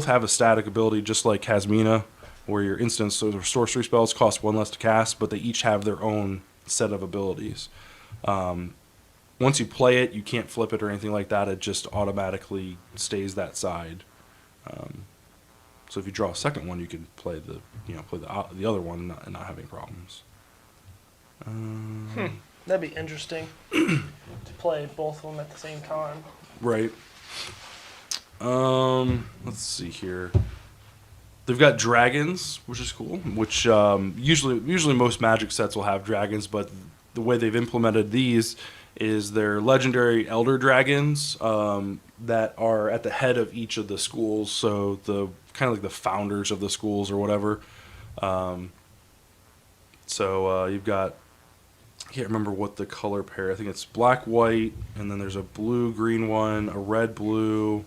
have a static ability just like Casmina, where your instants or sorcery spells cost 1 less to cast, but they each have their own set of abilities. Once you play it, you can't flip it or anything like that. It just automatically stays that side. So if you draw a second one, you can play the other one and not have any problems. That'd be interesting to play both of them at the same time. Right. Let's see here. They've got dragons, which is cool. Which usually most Magic sets will have dragons, but the way they've implemented these is they're legendary elder dragons that are at the head of each of the schools. So the kind of like the founders of the schools or whatever. You've got. I can't remember what the color pair. I think it's black, white, and then there's a blue, green one, a red, blue.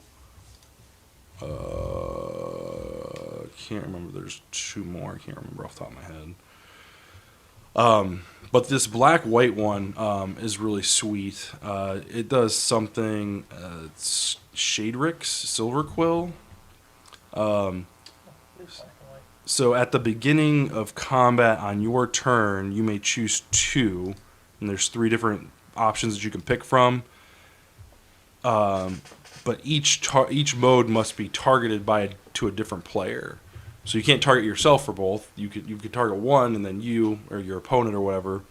Can't remember. There's 2 more. I can't remember off the top of my head. But this black, white one is really sweet. It does something. It's Shadrix Silverquill. So at the beginning of combat on your turn, you may choose 2, and there's 3 different options that you can pick from. But each mode must be targeted to a different player. So you can't target yourself for both. You could target one, and then you or your opponent or whatever.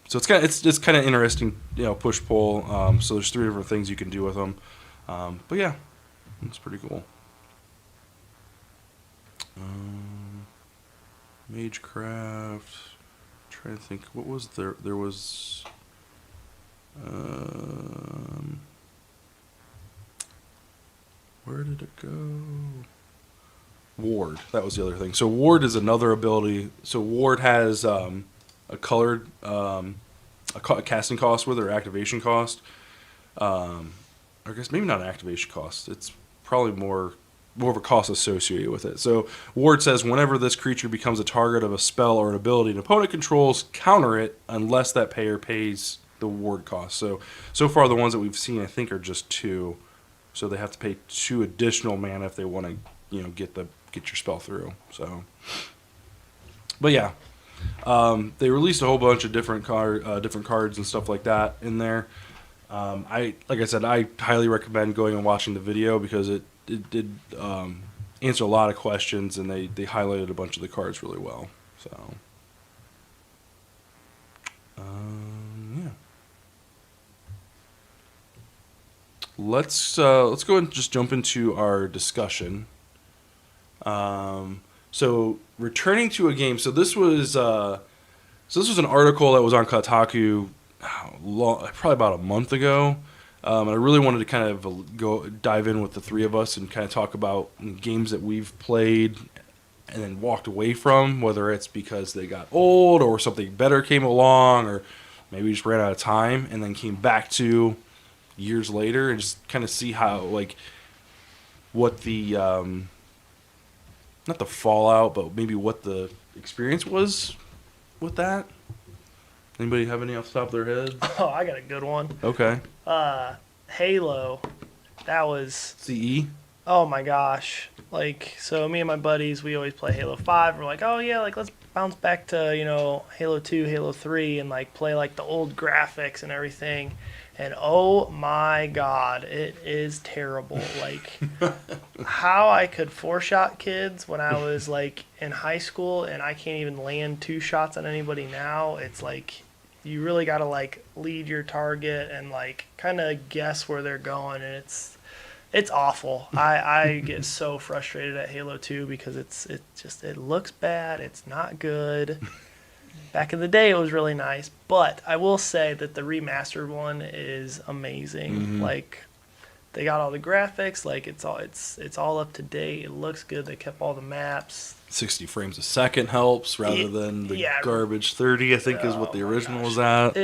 So it's kind of interesting, push pull. So there's 3 different things you can do with them. But yeah, it's pretty cool. Magecraft. Trying to think, what was there? There was. Where did it go? Ward. That was the other thing. So Ward is another ability. So Ward has a colored a casting cost with it, or activation cost. I guess maybe not an activation cost. It's probably more of a cost associated with it. So Ward says whenever this creature becomes a target of a spell or an ability an opponent controls, counter it unless that player pays the ward cost. So far the ones that we've seen I think are just 2. So they have to pay 2 additional mana if they want to, get your spell through. So, but yeah, they released a whole bunch of different cards and stuff like that in there. Like I said, I highly recommend going and watching the video because it did answer a lot of questions, and they highlighted a bunch of the cards really well. So, yeah. Let's go and just jump into our discussion. So returning to a game. So this was an article that was on Kotaku probably about a month ago. And I really wanted to kind of dive in with the 3 of us and kind of talk about games that we've played and then walked away from, whether it's because they got old or something better came along, or maybe we just ran out of time and then came back to years later, and just kind of see how, like, what the not the fallout, but maybe what the experience was with that. Anybody have any off the top of their head? Oh, I got a good one. Okay. Halo. That was... CE? Oh my gosh. Like, so me and my buddies, we always play Halo 5. We're like, oh yeah, like let's bounce back to, Halo 2, Halo 3 and like play like the old graphics and everything. And oh my god, it is terrible. Like, how I could 4-shot kids when I was like in high school and I can't even land 2 shots on anybody now. It's like, you really got to like lead your target and like kind of guess where they're going, and it's awful. I get so frustrated at Halo 2 because it looks bad. It's not good. Back in the day, it was really nice, but I will say that the remastered one is amazing. Mm-hmm. Like, they got all the graphics. Like, it's all up to date. It looks good. They kept all the maps. 60 frames a second helps rather than the garbage 30, I think, is what the original was at.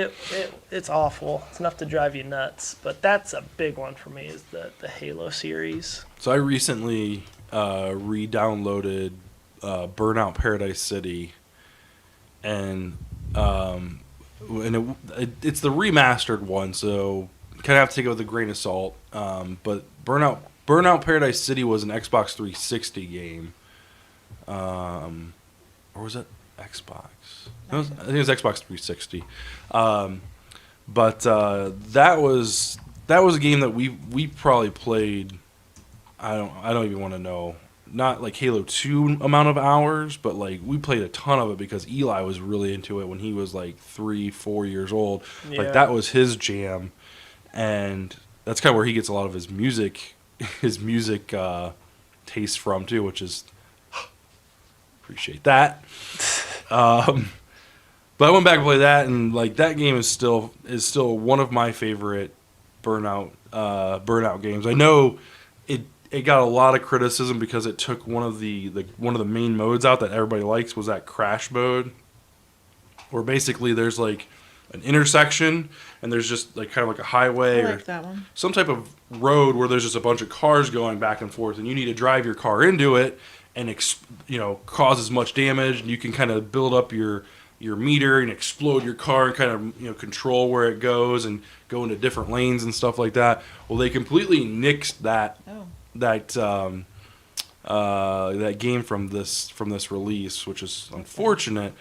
It's awful. It's enough to drive you nuts. But that's a big one for me, is the Halo series. So I recently re-downloaded Burnout Paradise City, and it's the remastered one, so you kind of have to take it with a grain of salt. But Burnout Paradise City was an Xbox 360 game. Or was it Xbox? I think it was Xbox 360. But that was a game that we probably played. I don't even want to know. Not like Halo 2 amount of hours, but like we played a ton of it because Eli was really into it when he was like 3-4 years old. Yeah. Like that was his jam, and that's kind of where he gets a lot of his music taste from too, which is appreciate that. But I went back and played that, and like that game is still one of my favorite Burnout games. I know it got a lot of criticism because it took one of the main modes out that everybody likes, was that crash mode, where basically there's like an intersection and there's just like kind of like a highway I like or that one. some type of road where there's just a bunch of cars going back and forth, and you need to drive your car into it and cause as much damage, and you can kind of build up your meter and explode your car and kind of control where it goes and go into different lanes and stuff like that. Well, they completely nixed that game from this release, which is unfortunate.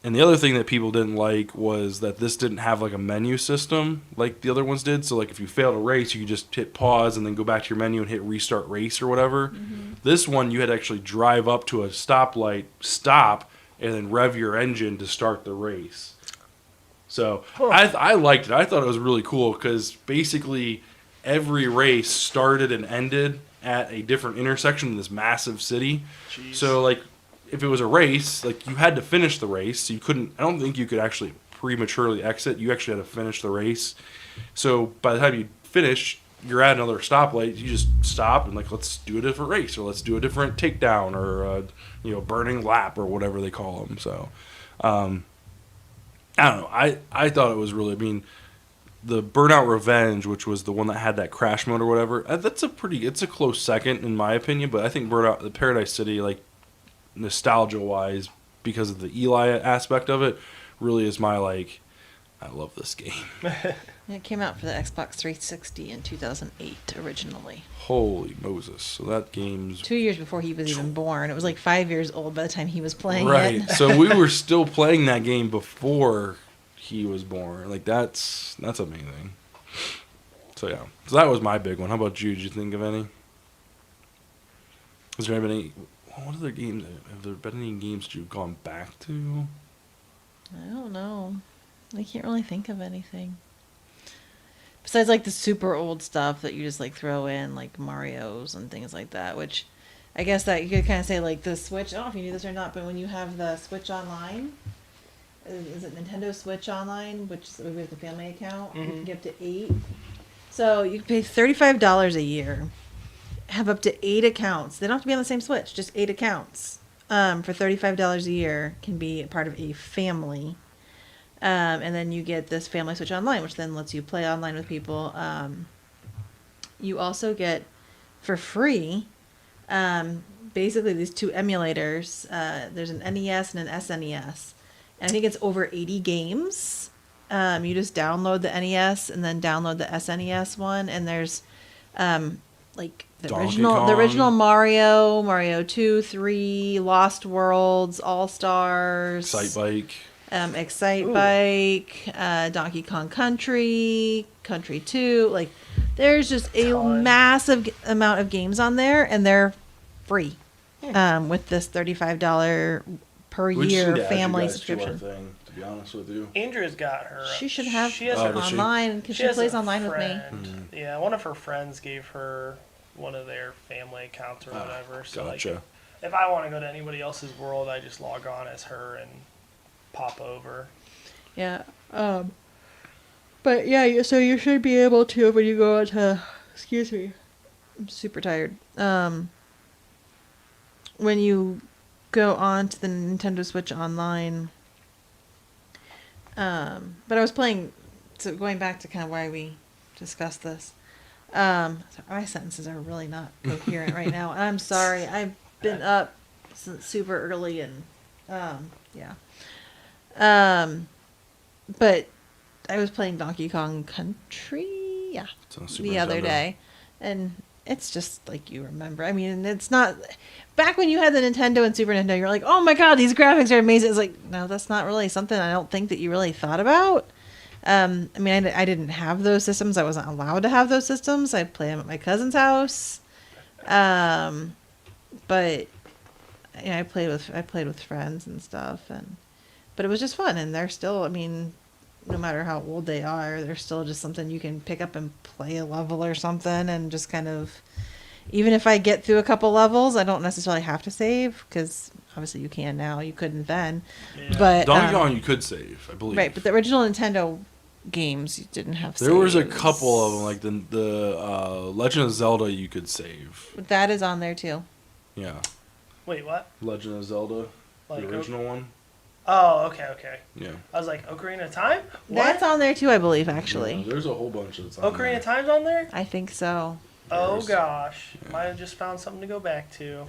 And the other thing that people didn't like was that this didn't have like a menu system like the other ones did. So like if you failed a race, you could just hit pause and then go back to your menu and hit restart race or whatever. Mm-hmm. This one, you had to actually drive up to a stoplight, stop, and then rev your engine to start the race. So I liked it. I thought it was really cool because basically every race started and ended at a different intersection in this massive city. Jeez. So like if it was a race, like you had to finish the race. So you couldn't. I don't think you could actually prematurely exit. You actually had to finish the race. So by the time you finish, you're at another stoplight. You just stop and like, let's do a different race, or let's do a different takedown, or burning lap, or whatever they call them. So, I don't know. I thought it was really. I mean, the Burnout Revenge, which was the one that had that crash mode or whatever. It's a close second in my opinion. But I think the Paradise City, like nostalgia wise, because of the Eli aspect of it, really is my like. I love this game. It came out for the Xbox 360 in 2008 originally. Holy Moses. So that game's... 2 years before he was even born. It was like 5 years old by the time he was playing it. Right. So we were still playing that game before he was born. Like, that's amazing. So, yeah. So that was my big one. How about you? Did you think of any? Has there been any... What other games... Have there been any games that you've gone back to? I don't know. I can't really think of anything. Besides, like, the super old stuff that you just, like, throw in, like Mario's and things like that, which I guess that you could kind of say, like, the Switch. I don't know if you knew this or not, but when you have the Switch Online, is it Nintendo Switch Online, which is with the family account, you can get up to 8. So you can pay $35 a year, have up to 8 accounts. They don't have to be on the same Switch, just 8 accounts. For $35 a year can be part of a family. And then you get this Family Switch Online, which then lets you play online with people. You also get, for free, basically these 2 emulators. There's an NES and an SNES. And I think it's over 80 games. You just download the NES and then download the SNES one. And there's like the original Mario 2, 3, Lost Worlds, All Stars. Excitebike. Ooh. Donkey Kong Country 2. Like, there's just a massive amount of games on there, and they're free with this $35 per year family subscription. Thing, to be honest with you, Andrea's got her. She should have She has online because she plays online with me. Yeah, one of her friends gave her one of their family accounts or whatever. So gotcha. like, if I want to go to anybody else's world, I just log on as her and pop over. Yeah. But yeah, so you should be able to when you go to. Excuse me. I'm super tired. When you go on to the Nintendo Switch Online. But I was playing. So going back to kind of why we discussed this. So my sentences are really not coherent right now. I'm sorry. I've been up since super early and yeah. But I was playing Donkey Kong Country, the other day, and it's just like you remember. I mean, it's not back when you had the Nintendo and Super Nintendo. You're like, oh my god, these graphics are amazing. It's like, no, that's not really something I don't think that you really thought about. I mean, I didn't have those systems. I wasn't allowed to have those systems. I'd play them at my cousin's house, but I played with friends and stuff, but it was just fun. And they're still, I mean, no matter how old they are, they're still just something you can pick up and play a level or something, and just kind of. Even if I get through a couple levels, I don't necessarily have to save because obviously you can now. You couldn't then. Yeah. But Donkey Kong you could save, I believe. Right, but the original Nintendo games you didn't have. There was a couple of them, like the Legend of Zelda you could save. But that is on there too. Yeah. Wait, what? Legend of Zelda, like the original one. Oh, okay. Yeah. I was like, Ocarina of Time? What? That's on there too, I believe, actually. Yeah, there's a whole bunch of Ocarina of Time's on there? I think so. Oh gosh, yeah. Might have just found something to go back to.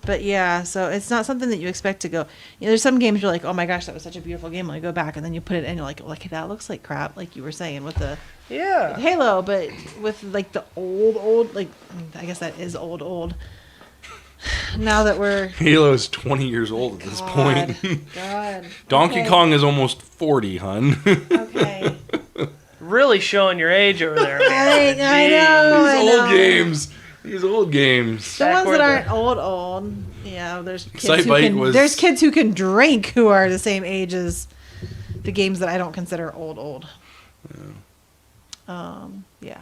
But yeah, so it's not something that you expect to go. You know, there's some games you're like, oh my gosh, that was such a beautiful game. When I go back and then you put it in, you're like, that looks like crap, like you were saying with the Halo, but with like the old, like I guess that is old. Now that we're Halo's 20 years old at this point. God. Donkey Kong is almost 40, hun. Okay. Really showing your age over there, man. I know. These old games. The ones that aren't old. Yeah, there's kids kids who can drink who are the same age as the games that I don't consider old. Yeah. Yeah.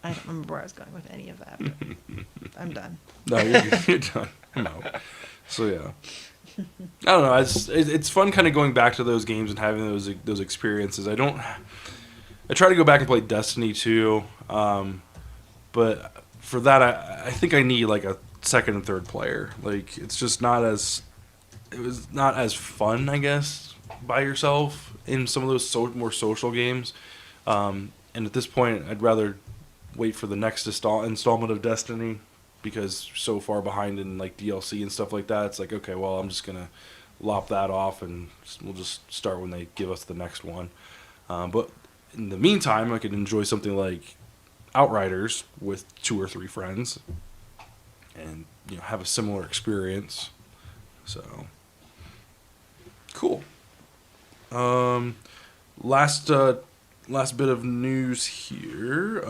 I don't remember where I was going with any of that. But I'm done. No, you're done. No. So yeah. I don't know. It's fun kind of going back to those games and having those experiences. I try to go back and play Destiny 2, but for that I think I need like a second and third player. Like it was not as fun, I guess, by yourself in some of those more social games. And at this point, I'd rather wait for the next installment of Destiny, because so far behind in like DLC and stuff like that. It's like, okay, well, I'm just gonna lop that off and we'll just start when they give us the next one. But in the meantime, I could enjoy something like Outriders with 2 or 3 friends and have a similar experience. So cool. Last bit of news here.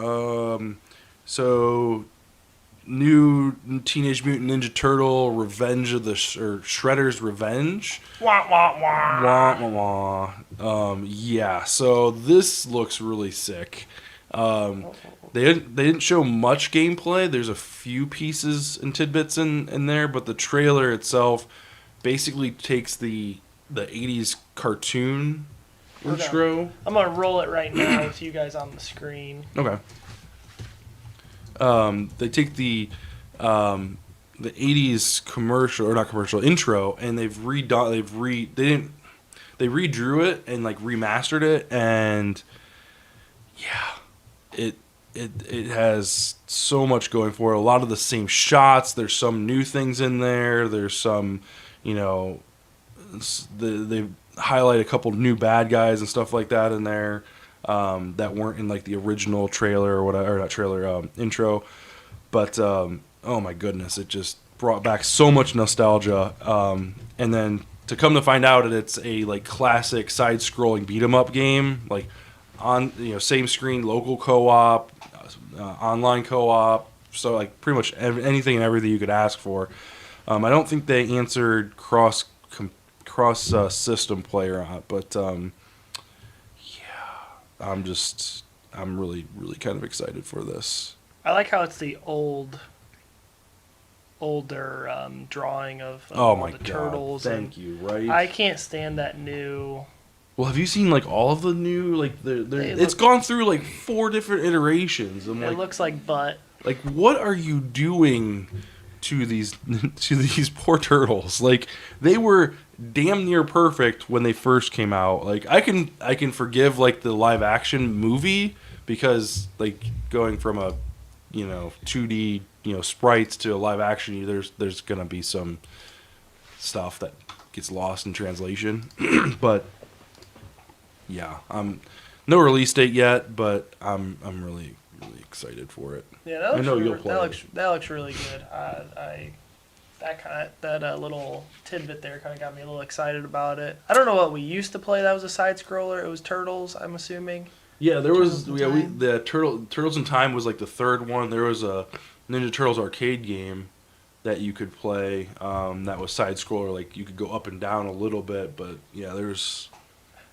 So new Teenage Mutant Ninja Turtle Revenge of the Shredder's Revenge. Wah, wah, wah. Wah, wah, wah. Yeah. So this looks really sick. They didn't show much gameplay. There's a few pieces and tidbits in there, but the trailer itself basically takes the 80s cartoon intro. I'm gonna roll it right now with you guys on the screen. Okay. They take the 80s commercial, or not commercial, intro, and they redrew it and like remastered it, and yeah, it has so much going for it. A lot of the same shots. There's some new things in there. There's some, they highlight a couple new bad guys and stuff like that in there, that weren't in like the original trailer or whatever, or not trailer, intro. But oh my goodness, it just brought back so much nostalgia. And then to come to find out that it's a like classic side-scrolling beat 'em up game, like on same screen, local co-op, online co-op, so like pretty much anything and everything you could ask for. I don't think they answered cross system player on it, but yeah, I'm really kind of excited for this. I like how it's the older drawing of Oh all my the god! turtles. Thank you. Right. I can't stand that new. Well, have you seen like all of the new it's gone through like 4 different iterations. It looks like butt. Like, what are you doing to these poor turtles? Like, they were damn near perfect when they first came out. Like, I can forgive like the live action movie, because like going from a 2D sprites to a live action, there's gonna be some stuff that gets lost in translation. But yeah, no release date yet, but I'm really excited for it. Yeah, that looks I know you'll play that looks really good. That little tidbit there kind of got me a little excited about it. I don't know what we used to play that was a side scroller. It was Turtles, I'm assuming. Yeah, there was the Turtles in Time was like the third one. There was a Ninja Turtles arcade game that you could play, that was side scroller. Like you could go up and down a little bit, but yeah, there's.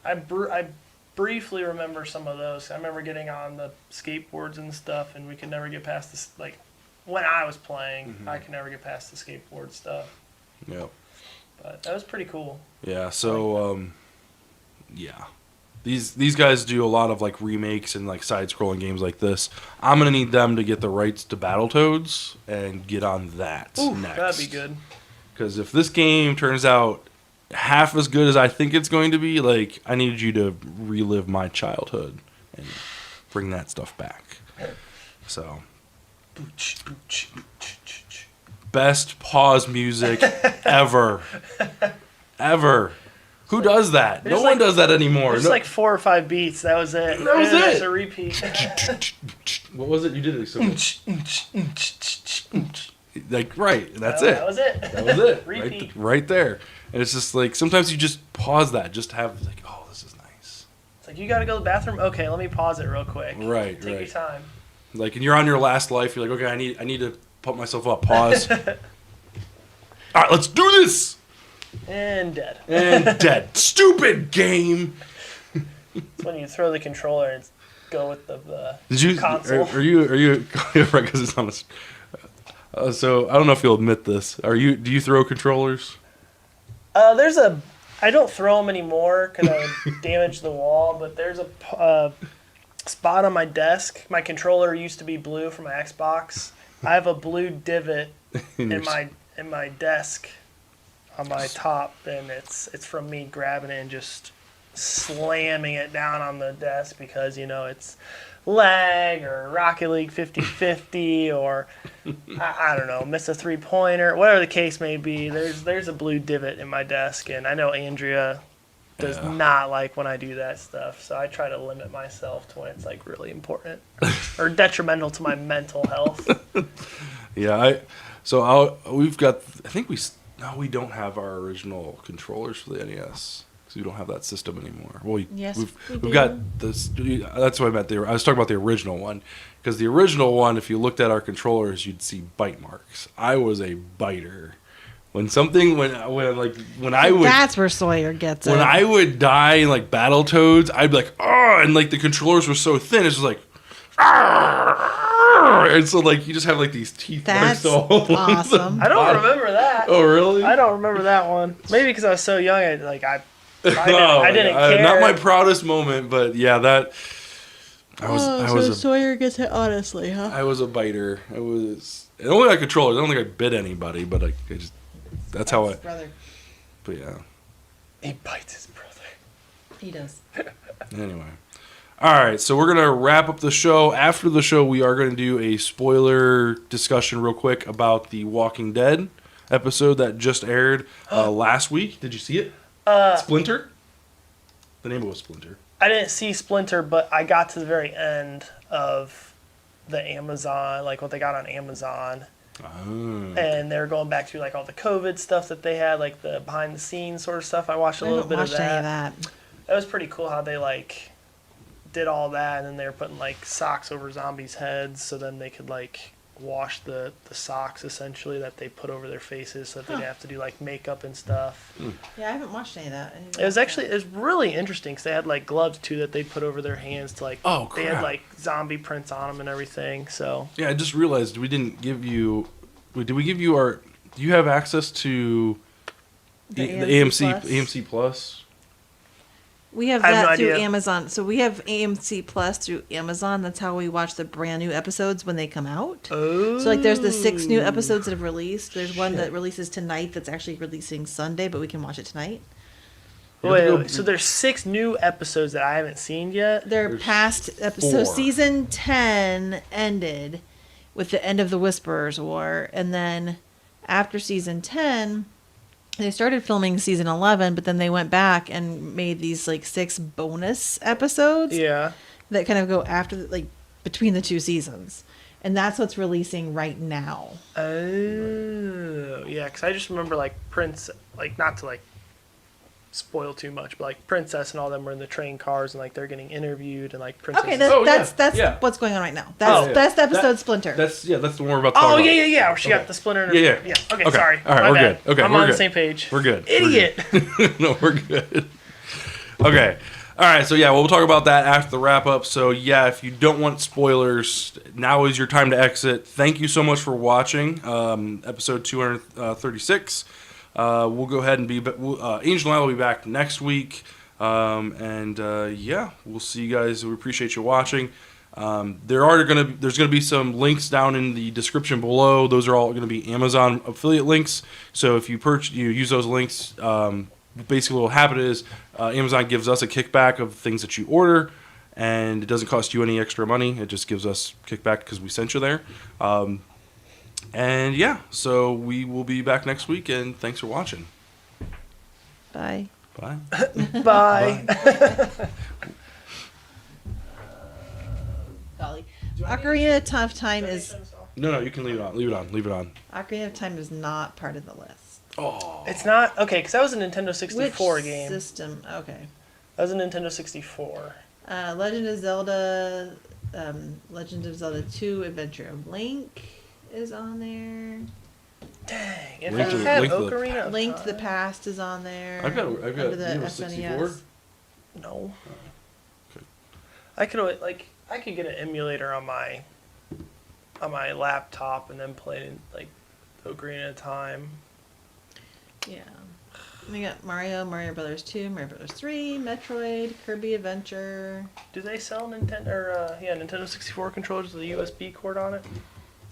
I briefly remember some of those. I remember getting on the skateboards and stuff, and we could never get past this. Like when I was playing, I could never get past the skateboard stuff. Yep. But that was pretty cool. Yeah. So yeah, these guys do a lot of like remakes and like side-scrolling games like this. I'm gonna need them to get the rights to Battletoads and get on that next. That'd be good. Because if this game turns out half as good as I think it's going to be, like, I need you to relive my childhood and bring that stuff back. So, best pause music ever. Who does that? No one does that anymore. There's like 4 or 5 beats. That was it. That was it. It's a repeat. What was it? You did it so like, right. That's it. That was it. That was it. Repeat. Right there. And it's just like, sometimes you just pause that. Just have like, oh, this is nice. It's like, you got to go to the bathroom? Okay, let me pause it real quick. Right, Take your time. Like, and you're on your last life. You're like, okay, I need to pump myself up. Pause. All right, let's do this. And dead. And dead. Stupid game. It's when you throw the controller and go with the Did you? console. Are you? Right, because it's on a. So I don't know if you'll admit this. Do you throw controllers? I don't throw them anymore because I damaged the wall, but there's a spot on my desk. My controller used to be blue for my Xbox. I have a blue divot in my desk on my top, and it's from me grabbing it and just slamming it down on the desk because, it's lag or Rocket League 50-50 or I don't know, miss a three-pointer, whatever the case may be. There's a blue divot in my desk, and I know Andrea does not like when I do that stuff, so I try to limit myself to when it's like really important or detrimental to my mental health. Yeah, we don't have our original controllers for the NES. Because we don't have that system anymore. Well, we've got this. That's what I meant. I was talking about the original one, because the original one, if you looked at our controllers, you'd see bite marks. I was a biter. When I would. That's where Sawyer gets it. When I would die in like Battletoads, I'd be like, oh, and like the controllers were so thin, it's just like, and so like you just have like these teeth That's marks all over awesome. I don't remember that. Oh, really? I don't remember that one. Maybe because I was so young, I didn't Oh, care. not my proudest moment, but yeah, that Sawyer gets it honestly, huh? I was a biter. I was, and only got controllers. I don't think I bit anybody, but I just that's how I. Brother. But yeah. He bites his brother. He does. Anyway. All right, so we're going to wrap up the show. After the show, we are going to do a spoiler discussion real quick about the Walking Dead episode that just aired last week. Did you see it? Splinter? The name was Splinter. I didn't see Splinter, but I got to the very end of the Amazon, like what they got on Amazon. Oh. And they were going back through like all the COVID stuff that they had, like the behind the scenes sort of stuff. I watched a little bit of that. Any of that. That was pretty cool how they like did all that, and then they were putting like socks over zombies' heads so then they could like wash the socks essentially that they put over their faces so that they didn't have to do like makeup and stuff. Yeah, I haven't watched any of that. It was really interesting because they had like gloves too that they put over their hands to like. Oh, They had crap. like zombie prints on them and everything. So Yeah, I just realized we didn't give you. Did we give you our? Do you have access to the AMC Plus? We have I have that no through idea. Amazon. So we have AMC Plus through Amazon. That's how we watch the brand new episodes when they come out. Oh. So like there's the 6 new episodes that have released. There's one that releases tonight that's actually releasing Sunday, but we can watch it tonight. Wait. So there's 6 new episodes that I haven't seen yet. They're There's past episode. 4. Season 10 ended with the end of the Whisperers War, and then after season 10, they started filming season 11, but then they went back and made these like 6 bonus episodes Yeah. that kind of go after like between the 2 seasons, and that's what's releasing right now. Oh. Yeah, because I just remember like Prince, like not to like spoil too much, but like Princess and all them were in the train cars and like they're getting interviewed and like Princess. Okay, is- that's yeah. what's going on right now. Oh, That's yeah. that's the episode That- Splinter. That's the one we're about to talk Oh about. yeah. Where she Okay. got the splinter. In her, Yeah. Okay, Okay. sorry. All right, My we're bad. good. Okay, I'm we're on good. the same page. We're good. Idiot. No, we're good. Okay. All right. So yeah, we'll talk about that after the wrap up. So yeah, if you don't want spoilers, now is your time to exit. Thank you so much for watching episode 236. We'll go ahead and Angel and I will be back next week. Yeah, we'll see you guys. We appreciate you watching. There's gonna be some links down in the description below. Those are all gonna be Amazon affiliate links. So if you use those links, basically what will happen is Amazon gives us a kickback of things that you order, and it doesn't cost you any extra money. It just gives us kickback because we sent you there. And yeah, so we will be back next week, and thanks for watching. Bye. Bye. Bye. Golly. Ocarina of Time is No, you can leave it on. Leave it on. Ocarina of Time is not part of the list. Oh. It's not okay because that was a Nintendo 64 Which game. system? Okay. That was a Nintendo 64. Legend of Zelda 2: Adventure of Link is on there. Dang, if Link they to- had Link to the Ocarina of Link to the Time- Past is on there. I've got under the you have a 64. SNES. No. Okay. I could get an emulator on my laptop and then play like Ocarina of Time. Yeah. We got Mario Brothers 2, Mario Brothers 3, Metroid, Kirby Adventure. Do they sell Nintendo 64 controllers with a USB cord on it?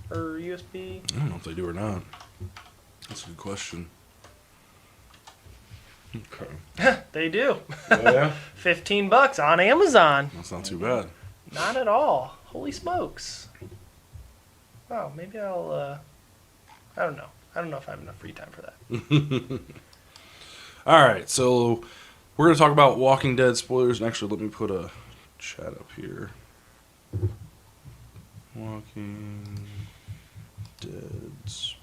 Or USB? I don't know if they do or not. That's a good question. Okay. They do. Oh, yeah? $15 on Amazon. That's not too bad. Not at all. Holy smokes. Wow, maybe I'll I don't know. I don't know if I have enough free time for that. All right, so we're going to talk about Walking Dead spoilers. And actually, let me put a chat up here. Walking Dead spoilers.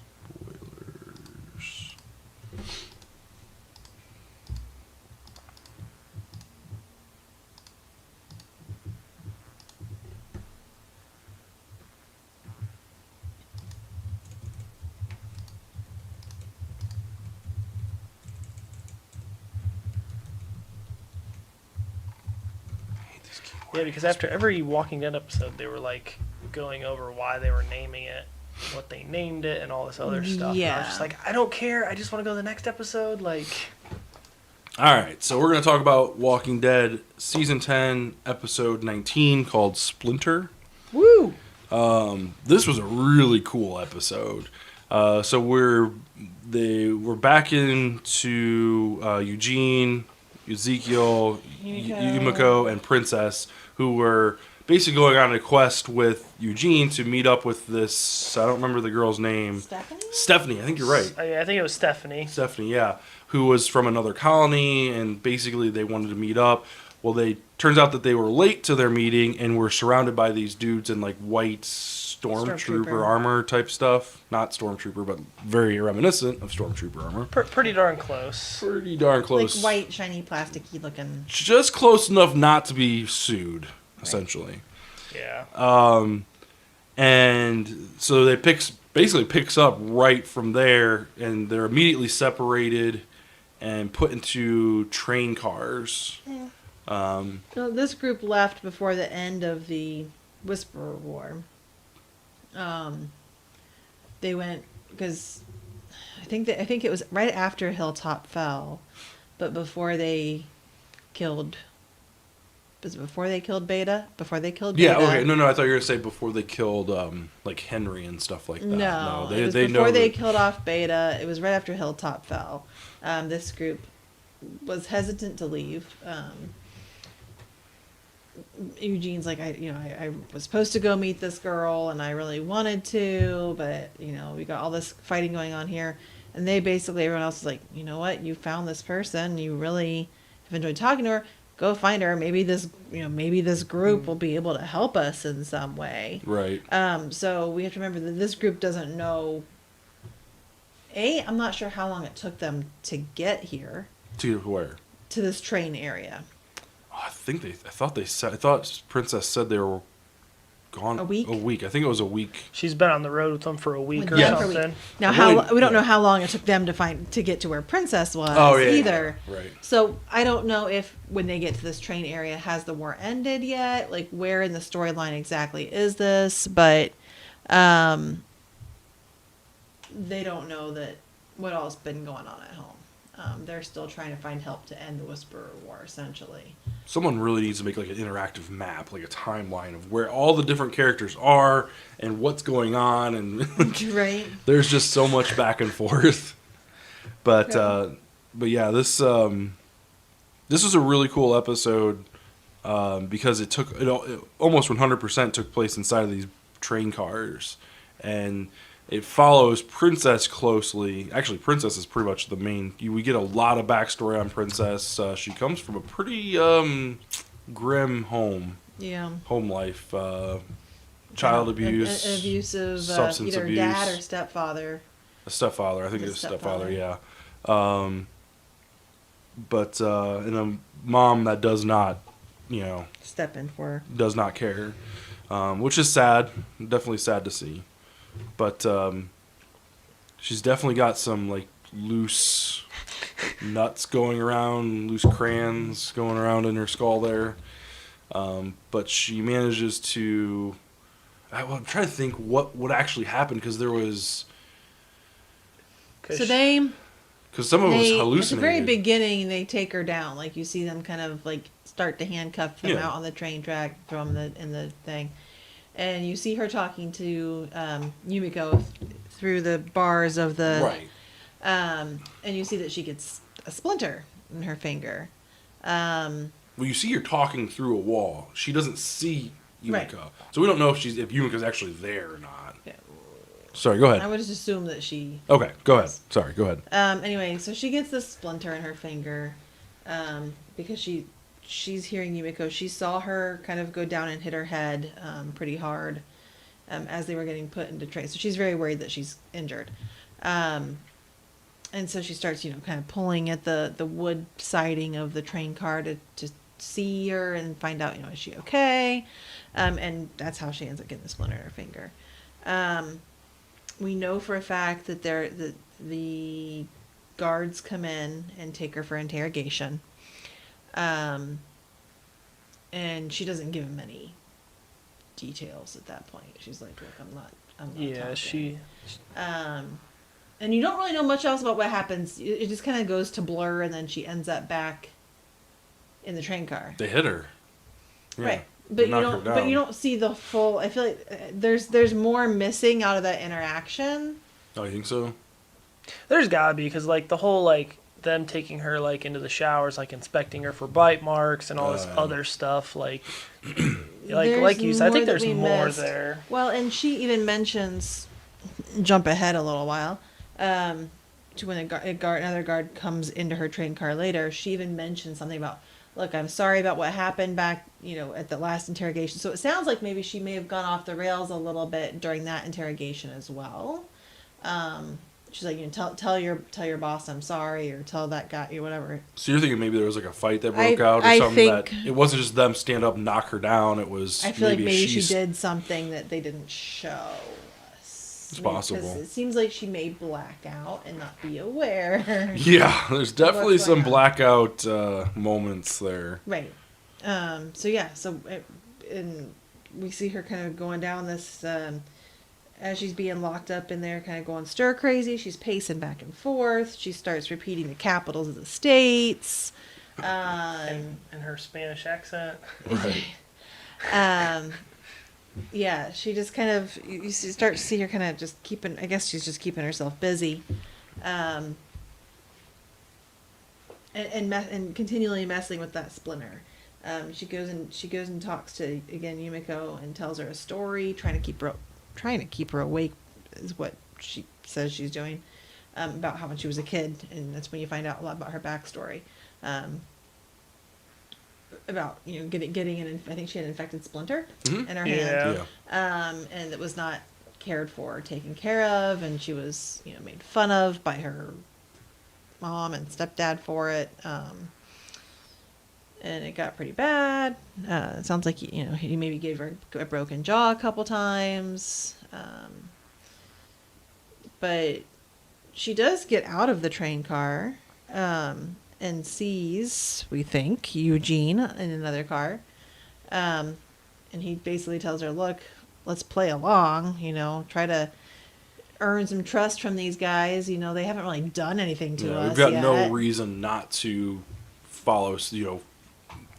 Yeah, because after every Walking Dead episode, they were like going over why they were naming it, what they named it, and all this other stuff. And I was Yeah. just like, I don't care. I just want to go to the next episode. Like, All right, so we're going to talk about Walking Dead Season 10, Episode 19, called Splinter. Woo! This was a really cool episode. So we're back into Eugene, Ezekiel, Yumiko, and Princess, who were basically going on a quest with Eugene to meet up with this. I don't remember the girl's name. Stephanie. I think you're right. I think it was Stephanie. Stephanie, yeah, who was from another colony, and basically they wanted to meet up. Well, turns out that they were late to their meeting and were surrounded by these dudes in like white stormtrooper armor type stuff. Not stormtrooper, but very reminiscent of stormtrooper armor. Pretty darn close. Pretty darn close. Like white, shiny, plasticky looking. Just close enough not to be sued, essentially. Yeah. And so they basically picks up right from there, and they're immediately separated and put into train cars. Yeah. So this group left before the end of the Whisperer War. They went because I think it was right after Hilltop fell, but before they killed. Was it before they killed Beta? Before they killed Beta? Yeah. Okay. No. I thought you were gonna say before they killed like Henry and stuff like that. No, they it was they before know they that- killed off Beta. It was right after Hilltop fell. This group was hesitant to leave. Eugene's like, I was supposed to go meet this girl, and I really wanted to, but we got all this fighting going on here, and everyone else is like, you know what, you found this person, you really have enjoyed talking to her. Go find her. Maybe this group will be able to help us in some way. Right. So we have to remember that this group doesn't know. I'm not sure how long it took them to get here To where? to this train area. Oh, I thought Princess said they were gone A week? I think it was a week. She's been on the road with them for a week or Yeah. something. Now, we don't know how long it took them to get to where Princess was either. Yeah. Right. So I don't know if when they get to this train area, has the war ended yet? Like, where in the storyline exactly is this? But they don't know that what all's been going on at home. They're still trying to find help to end the Whisperer War, essentially. Someone really needs to make like an interactive map, like a timeline of where all the different characters are and what's going on, and Right. there's just so much back and forth. But yeah, this was a really cool episode because it almost 100% took place inside of these train cars, and it follows Princess closely. Actually, Princess is pretty much the main. We get a lot of backstory on Princess. She comes from a pretty grim home life. Child abuse, An abusive, substance either abuse. dad or stepfather. A stepfather. I think it was stepfather, yeah. And a mom that does not, Step in for. does not care, which is sad. Definitely sad to see. But She's definitely got some like loose nuts going around, loose crayons going around in her skull there. But she manages to. I'm trying to think what actually happened because there was. Cause So they Because some of it was at the hallucinated. very beginning, they take her down. Like you see them kind of like start to handcuff them Yeah. out on the train track, throw them in the thing, and you see her talking to Yumiko through the bars of the Right. and you see that she gets a splinter in her finger. Well, you see her talking through a wall. She doesn't see Yumiko, Right. so we don't know if Yumiko's actually there or not. Yeah. Sorry, go I ahead. would just assume that she. Okay, go ahead. Sorry, go ahead. Anyway, so she gets this splinter in her finger because she's hearing Yumiko. She saw her kind of go down and hit her head pretty hard as they were getting put into train. So she's very worried that she's injured. And so she starts, kind of pulling at the wood siding of the train car to see her and find out, is she okay? And that's how she ends up getting the splinter in her finger. We know for a fact that the guards come in and take her for interrogation. And she doesn't give them any details at that point. She's like, look, I'm not Yeah, talking. she. And you don't really know much else about what happens. It just kind of goes to blur, and then she ends up back in the train car. They hit her. Yeah. Right. But Knock her down. you don't see the full. I feel like there's more missing out of that interaction. Oh, you think so? There's gotta be because like the whole like them taking her like into the showers, like inspecting her for bite marks and all this other stuff. Like There's you said, I more think that there's we more missed. there. Well, and she even mentions, jump ahead a little while, to when another guard comes into her train car later. She even mentions something about, look, I'm sorry about what happened back, at the last interrogation. So it sounds like maybe she may have gone off the rails a little bit during that interrogation as well. She's like, tell your boss I'm sorry, or tell that guy, or whatever. So you're thinking maybe there was like a fight that broke out or I something think- that it wasn't just them stand up and knock her down. It was I feel like maybe she she's- did something that they didn't show us. It's possible. 'Cause it seems like she may black out and not be aware. Yeah, there's definitely What's some going on? blackout moments there. Right. And we see her kind of going down this, as she's being locked up in there, kind of going stir crazy. She's pacing back and forth. She starts repeating the capitals of the states. And her Spanish accent. Right. Yeah, she just kind of, you start to see her kind of just keeping, I guess she's just keeping herself busy. And continually messing with that splinter. She goes and talks to, again, Yumiko, and tells her a story, trying to keep her awake is what she says she's doing, about how when she was a kid, and that's when you find out a lot about her backstory. About getting an, I think she had an infected splinter Mhm. in her Yeah. hand, and it was not cared for, or taken care of, and she was made fun of by her mom and stepdad for it, and it got pretty bad. It sounds like he maybe gave her a broken jaw a couple times, but she does get out of the train car. And sees, we think, Eugene in another car. And he basically tells her, look, let's play along, try to earn some trust from these guys. They haven't really done anything to us We've got yet. no reason not to follow, play To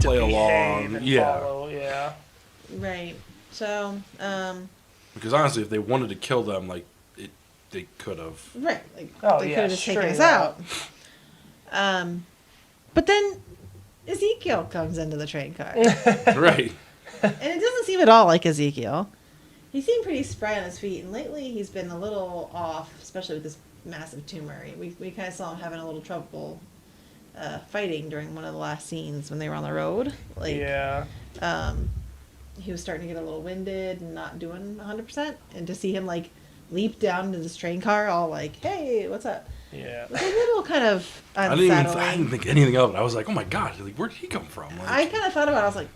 behave along. and Yeah. follow, yeah. Right. So, Because honestly, if they wanted to kill them, they could have. right. Like, Oh, they yeah, could have just taken straight us up. out. But then Ezekiel comes into the train car. Right. And it doesn't seem at all like Ezekiel. He seemed pretty spry on his feet, and lately he's been a little off, especially with this massive tumor. We kind of saw him having a little trouble fighting during one of the last scenes when they were on the road. Yeah. He was starting to get a little winded and not doing 100%. And to see him leap down into this train car, all like, "Hey, what's up?" Yeah. It was a little kind of I unsettling. didn't think anything of it. I was like, oh my god, where did he come from? I kind of thought about it. I was like,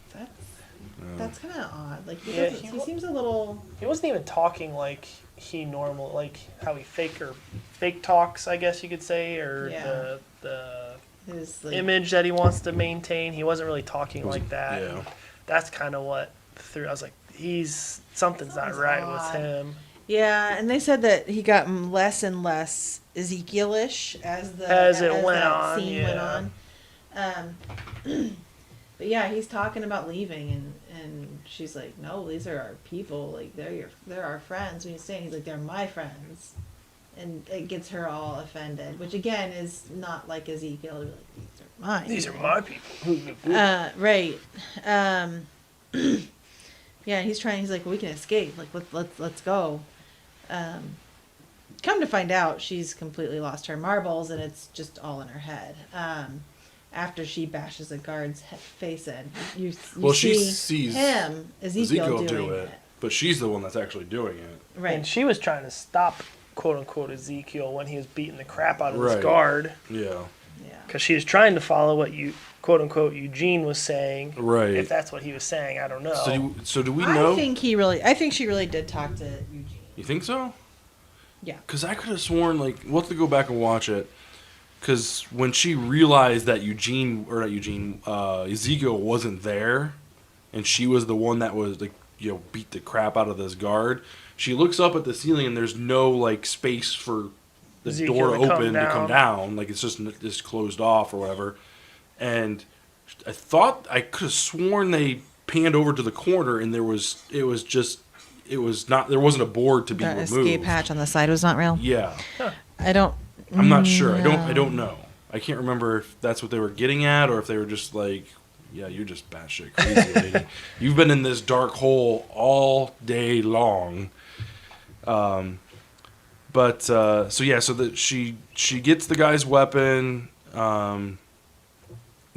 that's it's kind of odd. Like he, Yeah, doesn't, he he wa- seems a little. He wasn't even talking like he normal, like how he fake talks, I guess you could say, or Yeah. the His like, image that he wants to maintain. He wasn't really talking like that. Yeah. And that's kind of what threw. I was like, something's not Something's right odd. with him. Yeah, and they said that he got less and less Ezekielish as It went that on, scene went yeah. on. But yeah, he's talking about leaving, and she's like, "No, these are our people. Like they're our friends." When he's saying, he's like, "They're my friends," and it gets her all offended, which again is not like Ezekiel to be like, "These are mine." These are my people. Right. Yeah, he's trying. He's like, "We can escape. Like, let's go." Come to find out, she's completely lost her marbles, and it's just all in her head. After she bashes a guard's face in, you Well, she see sees him, Ezekiel, doing it. but she's the one that's actually doing it. Right. And she was trying to stop, quote unquote, Ezekiel when he was beating the crap out of Right. his guard. Yeah. Yeah. Because she was trying to follow what quote unquote, Eugene was saying. Right. If that's what he was saying, I don't know. So do we know? I think she really did talk to Eugene. You think so? Yeah. Because I could have sworn, like, we'll have to go back and watch it. Because when she realized that Ezekiel wasn't there, and she was the one that was, like, beat the crap out of this guard, she looks up at the ceiling and there's no, like, space for the Ezekiel door to come open to come down. Like, it's just closed off or whatever. And I could have sworn they panned over to the corner and there wasn't a board to be The removed. escape hatch on the side was not real. Yeah. I don't. I'm not sure. No. I don't know. I can't remember if that's what they were getting at or if they were just like, yeah, you're just batshit crazy, lady. You've been in this dark hole all day long. So that she gets the guy's weapon,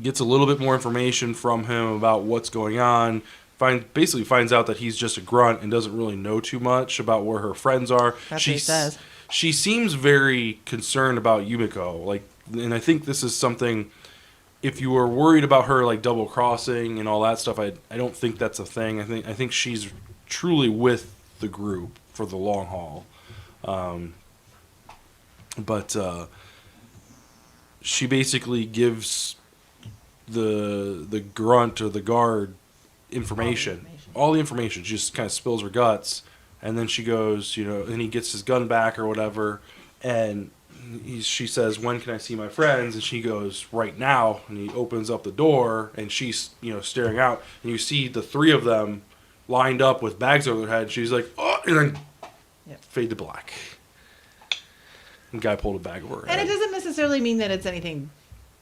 gets a little bit more information from him about what's going on. Basically finds out that he's just a grunt and doesn't really know too much about where her friends are. That's what he says. She seems very concerned about Yumiko, like, and I think this is something. If you were worried about her like double crossing and all that stuff, I don't think that's a thing. I think she's truly with the group for the long haul. She basically gives the grunt or the guard information. All the information. She just kind of spills her guts. And then she goes, and he gets his gun back or whatever. And she says, "When can I see my friends?" And she goes, "Right now." And he opens up the door and she's, staring out. And you see the three of them lined up with bags over their head. She's like, "Oh," and then fade to black. And the guy pulled a bag over her And head. it doesn't necessarily mean that it's anything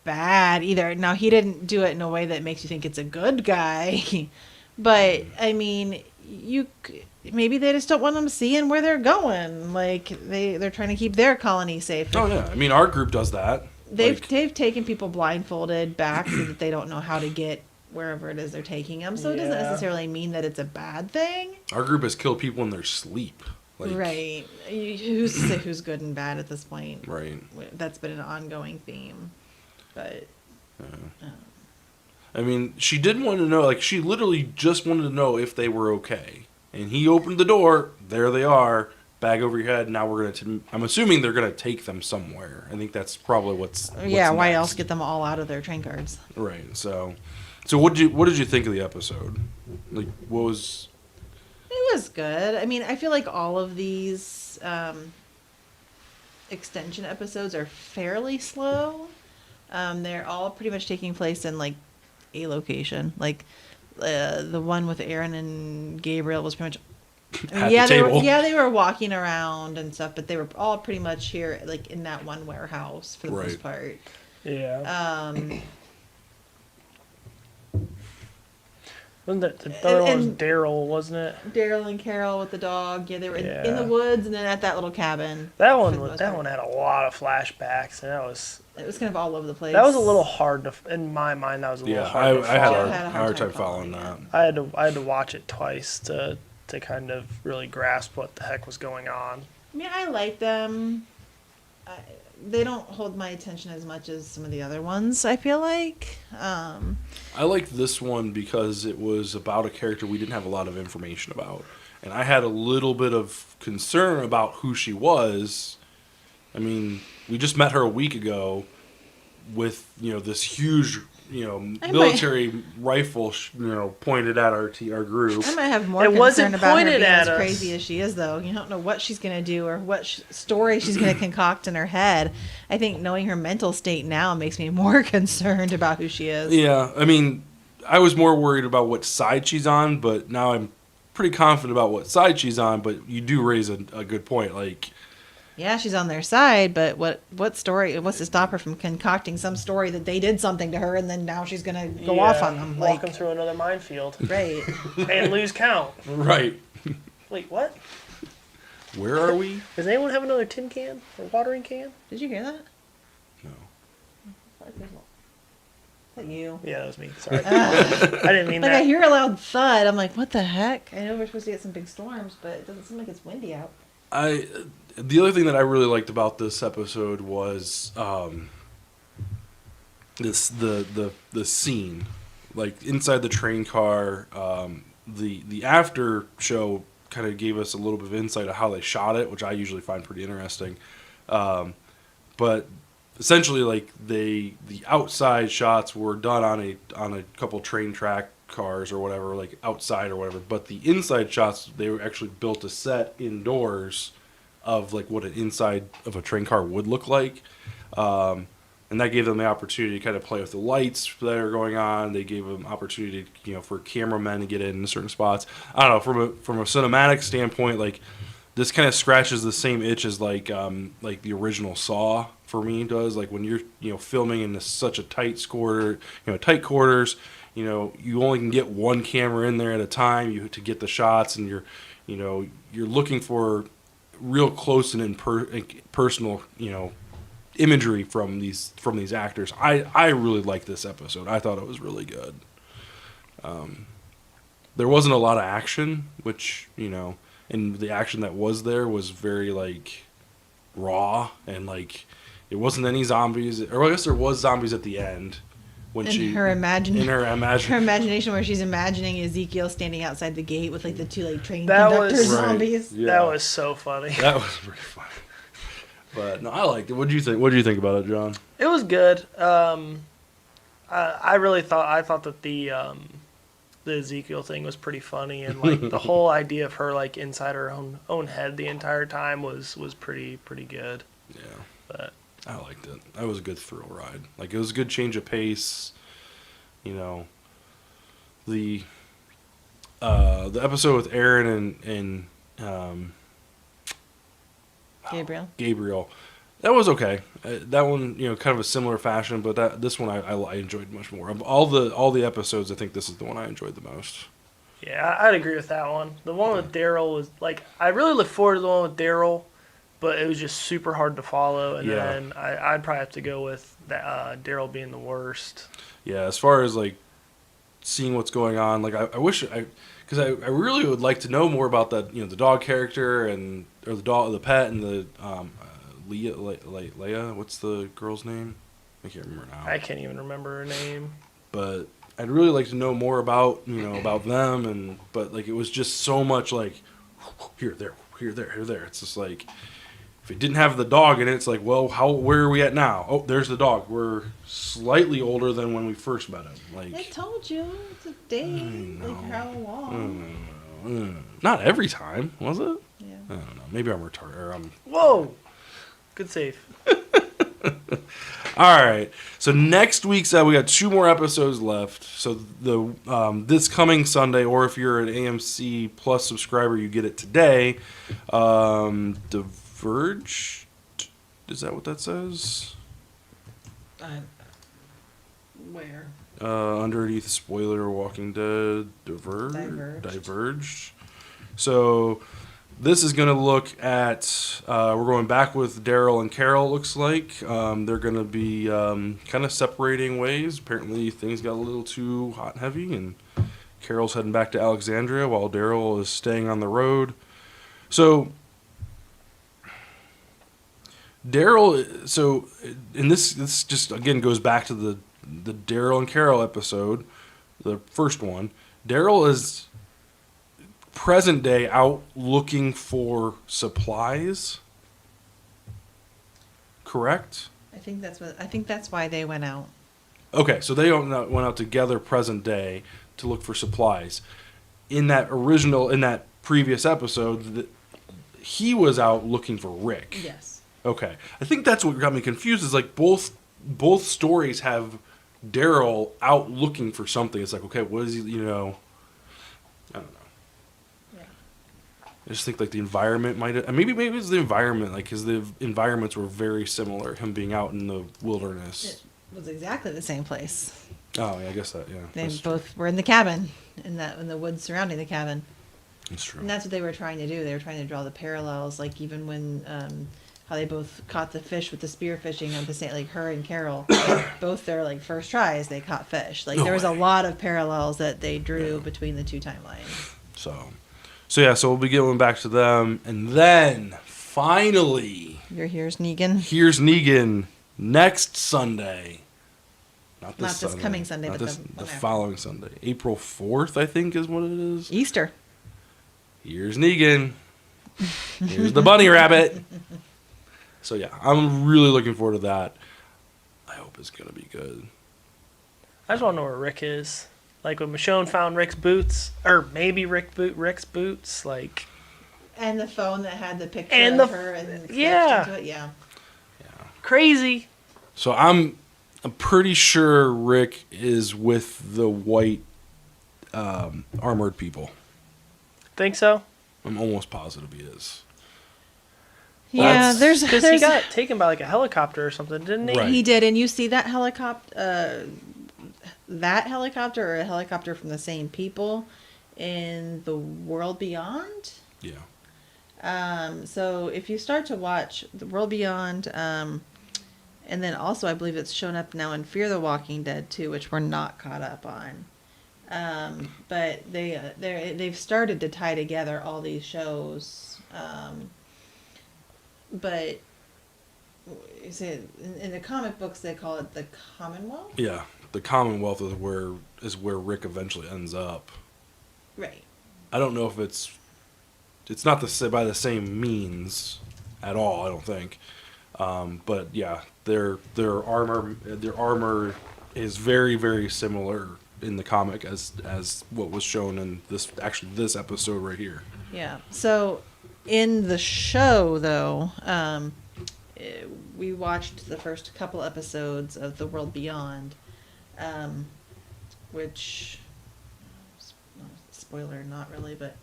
bad either. Now, he didn't do it in a way that makes you think it's a good guy. But, I mean, maybe they just don't want them seeing where they're going. Like, they're trying to keep their colony safe. Oh, yeah. I mean, our group does that. They've taken people blindfolded back so that they don't know how to get wherever it is they're taking them. So it doesn't Yeah. necessarily mean that it's a bad thing. Our group has killed people in their sleep. Like, Right. Who's to say who's good and bad at this point? Right. That's been an ongoing theme. But I mean, she did want to know, like, she literally just wanted to know if they were okay. And he opened the door. There they are. Bag over your head. Now we're going to, I'm assuming they're going to take them somewhere. I think that's probably what's why next. else get them all out of their train cards? Right. So what did you think of the episode? Like, what was... It was good. I mean, I feel like all of these extension episodes are fairly slow. They're all pretty much taking place in like a location. Like the one with Aaron and Gabriel was pretty much they were walking around and stuff, but they were all pretty much here like in that one warehouse for the most part. Yeah. Wasn't the other one was Daryl, wasn't it? Daryl and Carol with the dog. Yeah, they were in the woods and then at that little cabin. That one had a lot of flashbacks, and it was kind of all over the place. That was a little hard to, in my mind. That was a little hard to follow. I had a hard time following that. I had to watch it twice to kind of really grasp what the heck was going on. I mean, I like them. they don't hold my attention as much as some of the other ones, I feel like. I liked this one because it was about a character we didn't have a lot of information about. And I had a little bit of concern about who she was. I mean, we just met her a week ago with, this huge, military rifle, pointed at our group. I might have more It concern wasn't about her pointed being at as us. crazy as she is, though. You don't know what she's going to do or what story she's going to concoct in her head. I think knowing her mental state now makes me more concerned about who she is. Yeah, I mean, I was more worried about what side she's on, but now I'm pretty confident about what side she's on. But you do raise a good point. Like, Yeah, she's on their side, but what story? What's to stop her from concocting some story that they did something to her and then now she's going to go off on them? Walk them through another minefield. Right. And lose count. right. Wait, what? Where are we? Does anyone have another tin can or watering can? Did you hear that? No. Is that you? Yeah, that was me. Sorry. I didn't mean Like, that. I hear a loud thud. I'm like, what the heck? I know we're supposed to get some big storms, but it doesn't seem like it's windy out. The other thing that I really liked about this episode was the scene, like inside the train car. The after show kind of gave us a little bit of insight of how they shot it, which I usually find pretty interesting. But essentially, like the outside shots were done on a couple train track cars or whatever, like outside or whatever. But the inside shots, they were actually built a set indoors of like what an inside of a train car would look like. And that gave them the opportunity to kind of play with the lights that are going on. They gave them opportunity, for cameramen to get in certain spots. I don't know, from a cinematic standpoint, like this kind of scratches the same itch as like the original Saw for me does. Like when you're filming in such a tight quarters, you only can get one camera in there at a time to get the shots, and you're looking for real close and personal, imagery from these actors. I really liked this episode. I thought it was really good. There wasn't a lot of action, which, and the action that was there was very like raw, and like it wasn't any zombies, or I guess there was zombies at the end when her imagination where she's imagining Ezekiel standing outside the gate with like the two like train That conductor was- zombies. Yeah. That was so funny. That was pretty funny. But no, I liked it. What do you think? What do you think about it, John? It was good. I really thought that the Ezekiel thing was pretty funny, and like the whole idea of her like inside her own head the entire time was pretty good. Yeah. But I liked it. That was a good thrill ride. Like, it was a good change of pace. The episode with Aaron and Gabriel. that was okay. That one, kind of a similar fashion, but this one I enjoyed much more. Of all the episodes, I think this is the one I enjoyed the most. yeah, I'd agree with that one. The one with Daryl was like, I really look forward to the one with Daryl, but it was just super hard to follow. And Yeah. then I'd probably have to go with Daryl being the worst. Yeah, as far as like seeing what's going on, like I wish because I really would like to know more about that, the dog character or the pet, and the Leia, what's the girl's name? I can't remember now. I can't even remember her name. But I'd really like to know more about about them, but like it was just so much like here there. It's just like, if it didn't have the dog in it, it's like, well, where are we at now? Oh, there's the dog. We're slightly older than when we first met him. Like, I told you it's a day. Like how long? Not every time, was it? Yeah. I don't know. Maybe I'm retarded. Or Whoa, good save. All right. So next week's we got 2 more episodes left. So this coming Sunday, or if you're an AMC Plus subscriber, you get it today. Diverged. Is that what that says? Where? Underneath spoiler Walking Dead. Diverged. Diverged. So this is going to look at, we're going back with Daryl and Carol, it looks like. They're going to be kind of separating ways. Apparently things got a little too hot and heavy, and Carol's heading back to Alexandria while Daryl is staying on the road. So Daryl. So, and this just again goes back to the Daryl and Carol episode, the first one. Daryl is present day out looking for supplies. Correct. I think that's why they went out. Okay, so they went out together present day to look for supplies. In that previous episode, he was out looking for Rick. Yes. Okay, I think that's what got me confused. Is like both stories have Daryl out looking for something. It's like, okay, what is he? I don't know. Yeah. I just think like the environment might have, maybe it's the environment, like because the environments were very similar. Him being out in the wilderness. It was exactly the same place. Oh yeah, I guess that They both were in the cabin, in the woods surrounding the cabin. That's true. And that's what they were trying to do. They were trying to draw the parallels, like even when how they both caught the fish with the spear fishing on the same, like her and Carol, both their like first tries they caught fish. Like there was a lot of parallels that they drew between the two timelines. So we'll be going back to them, and then finally, Here's Negan. Here's Negan next Sunday. Not this coming Sunday, Not but this, the the one after. following Sunday, April 4th, I think is what it is. Easter. Here's Negan. Here's the bunny rabbit. So yeah, I'm really looking forward to that. I hope it's gonna be good. I just want to know where Rick is. Like when Michonne found Rick's boots, or maybe Rick's boots, like. And the phone that had the picture And of the- her and yeah. into it. Yeah. Crazy. So I'm pretty sure Rick is with the white armored people. Think so? I'm almost positive he is. Yeah, there's Because he got taken by like a helicopter or something, didn't he? Right. He did, and you see that helicopter, or a helicopter from the same people in the World Beyond. Yeah. So if you start to watch the World Beyond, and then also I believe it's shown up now in Fear the Walking Dead too, which we're not caught up on. But they've started to tie together all these shows. But is it, in the comic books they call it the Commonwealth? Yeah. The Commonwealth is where Rick eventually ends up. Right. I don't know if it's not by the same means at all. I don't think. But yeah, their armor is very, very similar in the comic as what was shown in this episode right here. Yeah. So in the show, though, we watched the first couple episodes of The World Beyond, which, spoiler, not really, but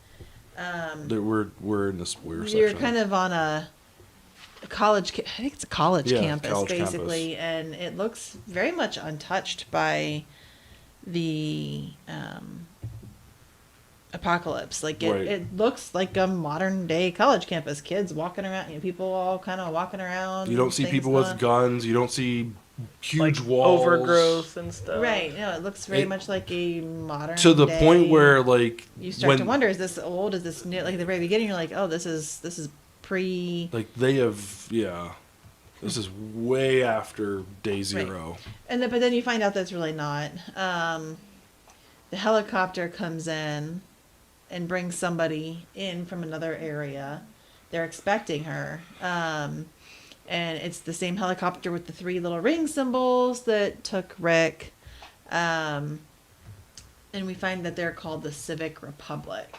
We're in the spoiler section. you're kind of on a college. I think it's a college campus, college basically, and it looks very much untouched by the apocalypse. Like it looks like a modern day college campus. Kids walking around, people all kind of walking around. You don't see people with guns. You don't see huge like walls, overgrowth and stuff. Right. No, it looks very much like a modern to the day. point where like You start to wonder: is this old? Is this new? Like at the very beginning, you're like, "Oh, this is pre." Like they have, yeah. This is way after day zero. Right. But then you find out that's really not. The helicopter comes in and brings somebody in from another area. They're expecting her. And it's the same helicopter with the 3 little ring symbols that took Rick. And we find that they're called the Civic Republic.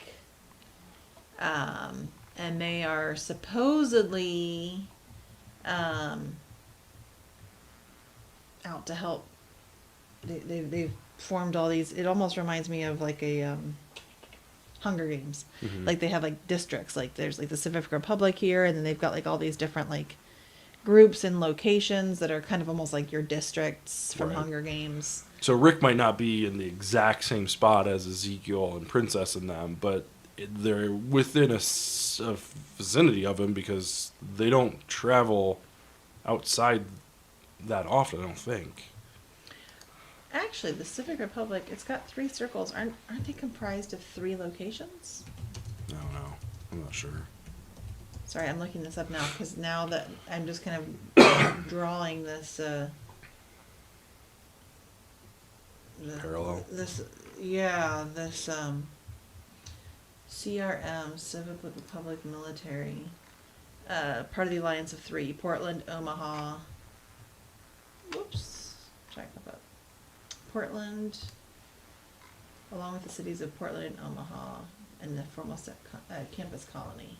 And they are supposedly out to help. They've formed all these. It almost reminds me of like a Hunger Games. Mm-hmm. Like they have like districts. Like there's like the Civic Republic here, and then they've got like all these different like groups and locations that are kind of almost like your districts from Right. Hunger Games. So Rick might not be in the exact same spot as Ezekiel and Princess and them, but they're within a vicinity of him because they don't travel outside that often, I don't think. Actually, the Civic Republic, it's got 3 circles. Aren't they comprised of 3 locations? I don't know. I'm not sure. Sorry, I'm looking this up now because now that I'm just kind of drawing this. Parallel. This CRM, Civic Republic Military, part of the Alliance of Three, Portland, Omaha. Whoops, check that up. Portland, along with the cities of Portland and Omaha, and the Formosa campus colony.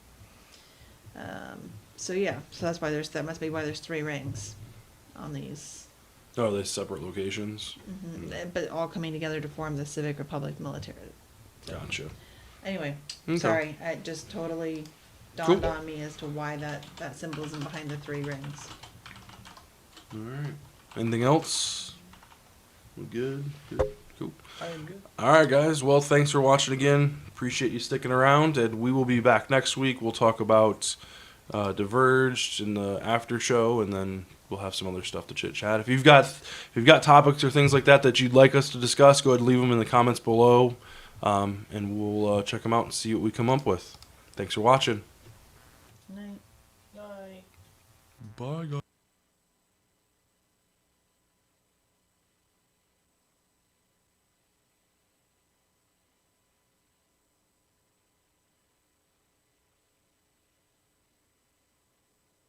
So that's why that must be why there's 3 rings on these. Oh, are they separate locations? But all coming together to form the Civic Republic Military. Gotcha. Anyway, Okay. sorry, it just totally dawned on me as to why that symbolism behind the 3 rings. All right. Anything else? We good? Good. Cool. I am good. All right, guys. Well, thanks for watching again. Appreciate you sticking around, and we will be back next week. We'll talk about Diverged in the after show, and then we'll have some other stuff to chit chat. If you've got topics or things like that you'd like us to discuss, go ahead and leave them in the comments below, and we'll check them out and see what we come up with. Thanks for watching. Night. Night. Bye, guys.